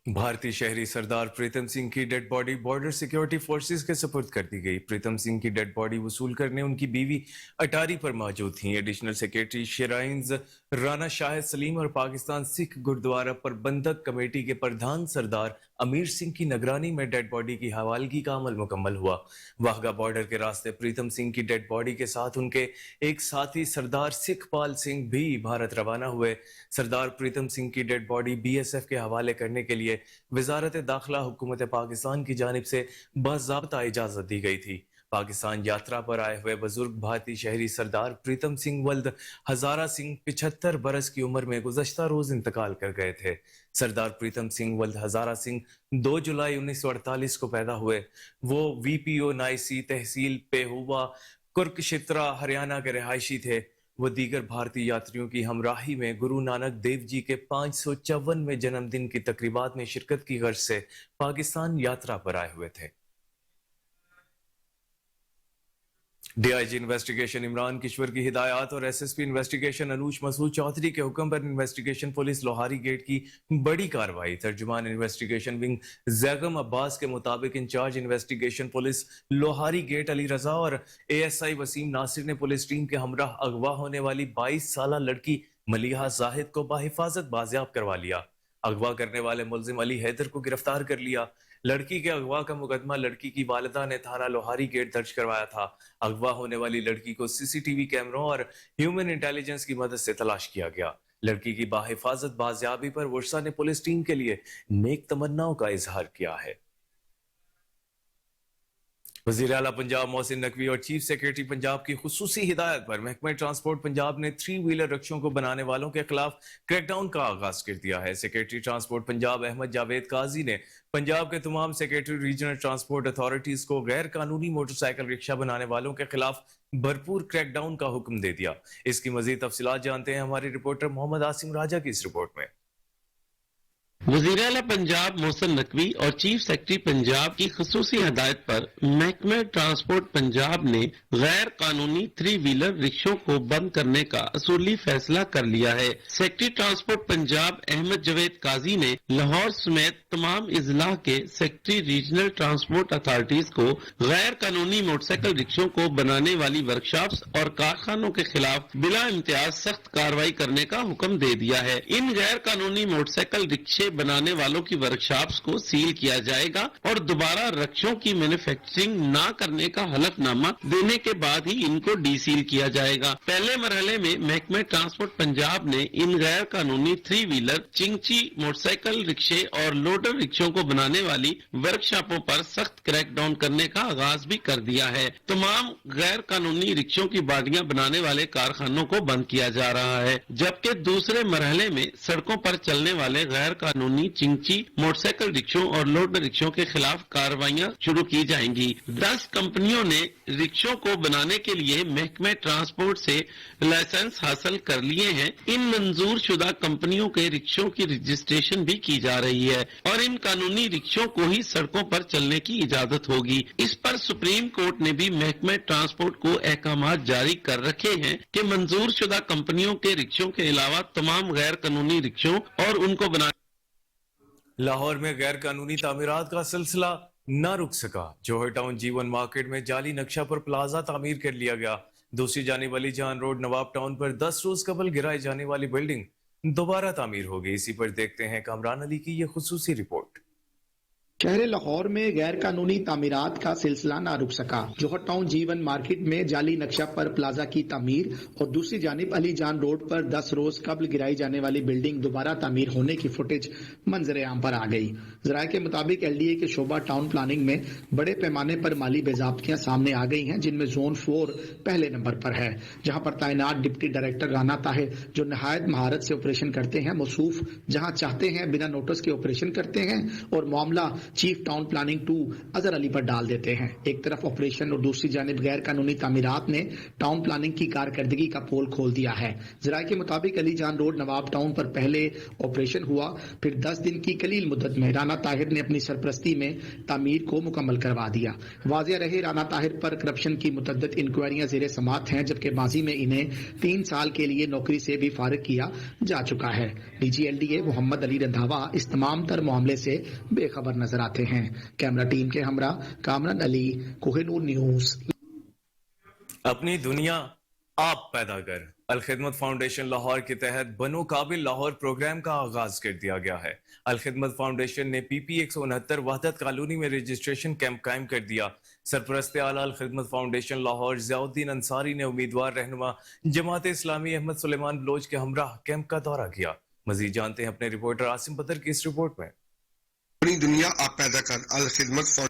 भारतीय शहरी सरदार प्रीतम सिंह की dead body border security forces के सुपुर्द कर दी गई। प्रीतम सिंह की डेड बॉडी वसूल करने उनकी बीवी अटारी पर मौजूद थी। Additional secretary shrines Rana Shahid Salim और पाकिस्तान सिख गुरुद्वारा प्रबंधक कमेटी के प्रधान सरदार अमीर सिंह की निगरानी में डेड बॉडी की हवालगी का अमल मुकम्मल हुआ। वाघा बॉर्डर के रास्ते प्रीतम सिंह की डेड बॉडी के साथ उनके एक साथी सरदार सिखपाल सिंह भी भारत रवाना हुए। सरदार प्रीतम सिंह की डेड बॉडी BSF के हवाले करने के लिए वजारत दाखिला हुकूमत पाकिस्तान की जानिब से बाज़ाब्ता इजाजत दी गई थी। पाकिस्तान यात्रा पर आए हुए बुजुर्ग भारतीय शहरी सरदार प्रीतम सिंह वल्द हजारा सिंह 75 बरस की उम्र में गुज़श्ता रोज इंतकाल कर गए थे। सरदार प्रीतम सिंह वल्द हजारा सिंह 2 जुलाई 1948 को पैदा हुए। वो VPO नाइसी तहसील पेहुवा कुर्कशित्रा हरियाणा के रिहायशी थे। वो दीगर भारतीय यात्रियों की हमराही में गुरु नानक देव जी के 554वें जन्मदिन की तकरीबात में शिरकत की गर्ज से पाकिस्तान यात्रा पर आए हुए थे। DIG इन्वेस्टिगेशन इमरान किश्वर की हिदायत और SSP इन्वेस्टिगेशन अनूश मसूद चौधरी के हुक्म पर इन्वेस्टिगेशन पुलिस लोहारी गेट की बड़ी कार्रवाई। तर्जुमान इन्वेस्टिगेशन विंग जैगम अब्बास के मुताबिक in charge investigation police Lohari gate Ali Raza और ASI वसीम नासिर ने पुलिस टीम के हमराह अगवा होने वाली 22 साला लड़की मलिहा जाहिद को बाहिफाजत बाजियाब करवा लिया। अगवा करने वाले मुलजिम अली हैदर को गिरफ्तार कर लिया। लड़की के अगवा का मुकदमा लड़की की वालिदा ने थाना लोहारी गेट दर्ज करवाया था। अगवा होने वाली लड़की को CCTV कैमरों और ह्यूमन इंटेलिजेंस की मदद से तलाश किया गया। लड़की की बाहिफाजत बाजियाबी पर वर्षा ने पुलिस टीम के लिए नेक तमन्नाओं का इजहार किया है। वज़ीर आला पंजाब मोहसिन नकवी और चीफ सेक्रेटरी पंजाब की खुसूसी हिदायत पर महकमा ट्रांसपोर्ट पंजाब ने 3 व्हीलर रिक्शों को बनाने वालों के खिलाफ क्रैकडाउन का आगाज कर दिया है। सेक्रेटरी ट्रांसपोर्ट पंजाब अहमद जावेद काजी ने पंजाब के तमाम सेक्रेटरी रीजनल ट्रांसपोर्ट अथॉरिटीज को गैर कानूनी मोटरसाइकिल रिक्शा बनाने वालों के खिलाफ भरपूर क्रैकडाउन का हुक्म दे दिया। इसकी मजीद तफसीलात जानते हैं हमारे रिपोर्टर मोहम्मद आसिम राजा की इस रिपोर्ट में। वज़ीर आला पंजाब मोहसिन नकवी और चीफ सेक्रेटरी पंजाब की खुसूसी हिदायत पर महकमा ट्रांसपोर्ट पंजाब ने गैर कानूनी 3 व्हीलर रिक्शों को बंद करने का असूली फैसला कर लिया है। सेक्रेटरी ट्रांसपोर्ट पंजाब अहमद जावेद काजी ने लाहौर समेत तमाम इजला के सेक्रेटरी रीजनल ट्रांसपोर्ट अथॉरिटीज को गैर कानूनी मोटरसाइकिल रिक्शों को बनाने वाली वर्कशॉप्स और कारखानों के खिलाफ बिला इम्तियाज सख्त कार्रवाई करने का हुक्म दे दिया है। इन गैर कानूनी मोटरसाइकिल रिक्शे बनाने वालों की वर्कशॉप्स को सील किया जाएगा और दोबारा रिक्शों की मैन्युफैक्चरिंग न करने का हलफनामा देने के बाद ही इनको डीसील किया जाएगा। पहले मरहले में महकमा ट्रांसपोर्ट पंजाब ने इन गैर कानूनी 3 व्हीलर चिंची मोटरसाइकिल रिक्शे और लोडर रिक्शों को बनाने वाली वर्कशॉपों पर सख्त क्रैकडाउन करने का आगाज भी कर दिया है। तमाम गैर कानूनी रिक्शों की बॉडियां बनाने वाले कारखानों को बंद किया जा रहा है, जबकि दूसरे मरहले में सड़कों पर चलने वाले गैर कानूनी चिंची मोटरसाइकिल रिक्शों और लोडर रिक्शों के खिलाफ कार्रवाइयां शुरू की जाएंगी। 10 कंपनियों ने रिक्शों को बनाने के लिए महकमा ट्रांसपोर्ट से लाइसेंस हासिल कर लिए हैं। इन मंजूर शुदा कंपनियों के रिक्शों की रजिस्ट्रेशन भी की जा रही है और इन कानूनी रिक्शों को ही सड़कों पर चलने की इजाजत होगी। इस पर सुप्रीम कोर्ट ने भी महकमा ट्रांसपोर्ट को अहकाम जारी कर रखे हैं कि मंजूर शुदा कंपनियों के रिक्शों के अलावा तमाम गैर कानूनी रिक्शों और उनको बना लाहौर में गैर कानूनी तामीरात का सिलसिला न रुक सका। जौहर टाउन G1 मार्केट में जाली नक्शा पर प्लाजा तामीर कर लिया गया। दूसरी जानिब अली जान रोड नवाब टाउन पर 10 रोज कबल गिराई जाने वाली बिल्डिंग दोबारा तामीर हो गई। इसी पर देखते हैं कामरान अली की ये खुसूसी रिपोर्ट। शहर लाहौर में गैर कानूनी तामीरात का सिलसिला ना रुक सका। जौहर टाउन जीवन मार्केट में जाली नक्शा पर प्लाजा की तामीर और दूसरी जानिब अली जान रोड पर 10 रोज कबल गिराई जाने वाली बिल्डिंग दोबारा तामीर होने की फुटेज मंजर आम पर आ गई। जराये के मुताबिक LDA के शोबा टाउन प्लानिंग में बड़े पैमाने पर माली बेजाब्तियां सामने आ गई हैं, जिनमें जोन 4 पहले नंबर पर है, जहां पर तैनात डिप्टी डायरेक्टर राना ताहिर जो नहायत महारत से ऑपरेशन करते हैं, मौसूफ जहां चाहते हैं बिना नोटिस के ऑपरेशन करते हैं और मामला chief town planning 2 Azhar Ali पर डाल देते हैं। एक तरफ ऑपरेशन और दूसरी जानिब गैर कानूनी तामीरात ने टाउन प्लानिंग की कारकर्दगी का पोल खोल दिया है। जराये के मुताबिक अली जान रोड नवाब टाउन पर पहले ऑपरेशन हुआ, फिर 10 दिन की कलील मुद्दत में राना ताहिर ने अपनी सरपरस्ती में तामीर को मुकम्मल करवा दिया। वाज़ेह रहे राना ताहिर पर करप्शन की मुतअद्दिद इंक्वायरियां ज़ेरे समात हैं, जबकि माजी में इन्हें 3 साल के लिए नौकरी से भी फारिग किया जा चुका है। DG LDA मोहम्मद अली रंधावा इस तमाम तर मामले से बेखबर नजर आते हैं। कैमरा टीम के हमरा कामरान अली, कोहिनूर न्यूज। अपनी दुनिया आप पैदा कर। अल खिदमत फाउंडेशन लाहौर के तहत बनो काबिल लाहौर प्रोग्राम का आगाज कर दिया गया है। अल खिदमत फाउंडेशन ने PP 169 वहदत कॉलोनी में रजिस्ट्रेशन कैंप कायम कर दिया। सरपरस्त आला अल खिदमत फाउंडेशन लाहौर ज़ियाउद्दीन अंसारी ने उम्मीदवार रहनुमा जमात इस्लामी अहमद सुलेमान बलोच के हमराह कैंप का दौरा किया। मजीद जानते हैं अपने रिपोर्टर आसिम बदर की इस रिपोर्ट में। अपनी दुनिया आप पैदा कर। अल खिदमत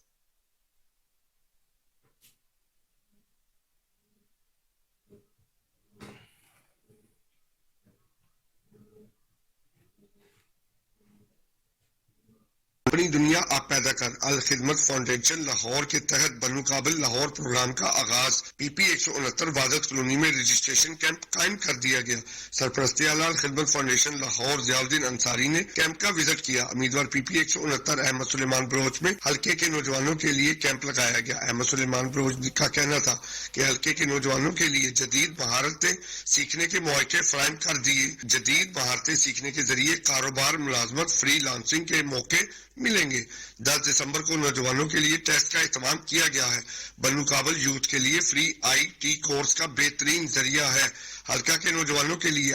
अपनी दुनिया आप पैदा कर। अल खिदमत फाउंडेशन लाहौर के तहत बनु काबिल लाहौर प्रोग्राम का आगाज PP 169 वादत कॉलोनी में रजिस्ट्रेशन कैंप कायम कर दिया गया। सरपरस्ती आला अल खिदमत फाउंडेशन लाहौर ज़ियाउद्दीन अंसारी ने कैंप का विजिट किया। उम्मीदवार PP 169 अहमद सुलेमान बलोच में हल्के के नौजवानों के लिए कैंप लगाया गया। अहमद सुलेमान बलोच का कहना था कि हल्के के नौजवानों के लिए जदीद महारतें सीखने के मौके फराहम कर दिए। जदीद महारतें सीखने के जरिए कारोबार, मुलाजमत, फ्री लांसिंग के मौके मिलेंगे। 10 दिसंबर को नौजवानों के लिए टेस्ट का इत्माम किया गया है। बनु काबिल यूथ के लिए फ्री IT कोर्स का बेहतरीन जरिया है। हल्का के नौजवानों के लिए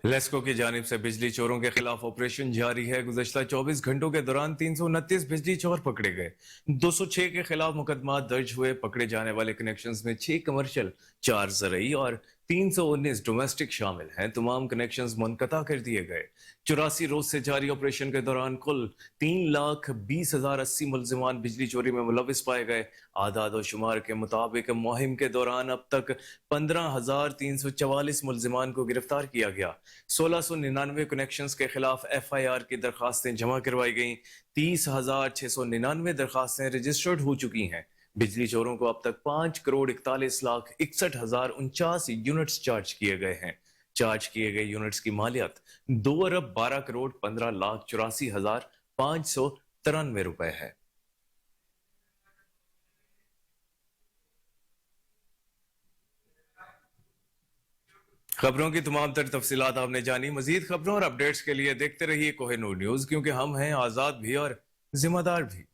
लेस्को की जानिब से बिजली चोरों के खिलाफ ऑपरेशन जारी है। गुज़श्ता 24 घंटों के दौरान 329 बिजली चोर पकड़े गए। 206 के खिलाफ मुकदमा दर्ज हुए। पकड़े जाने वाले कनेक्शंस में 6 कमर्शियल, 4 ज़रई और 319 डोमेस्टिक शामिल हैं। तमाम कनेक्शंस मुनक़ता कर दिए गए। 84 रोज से जारी ऑपरेशन के दौरान कुल 3,20,080 मुलजिमान बिजली चोरी में मुलविस पाए गए। आदाद और शुमार के मुताबिक मुहिम के दौरान अब तक 15,344 मुलजिमान को गिरफ्तार किया गया। 1699 कनेक्शंस के खिलाफ FIR की दरखास्तें जमा करवाई गईं। 30,699 दरखास्तें रजिस्टर्ड हो चुकी हैं। बिजली चोरों को अब तक 5,41,61,049 यूनिट्स चार्ज किए गए हैं। चार्ज किए गए यूनिट्स की मालियत 2,12,15,84,593 रुपए है। खबरों की तमाम तर तफसीलात आपने जानी। मजीद खबरों और अपडेट्स के लिए देखते रहिए कोहिनूर न्यूज, क्योंकि हम हैं आजाद भी और जिम्मेदार भी।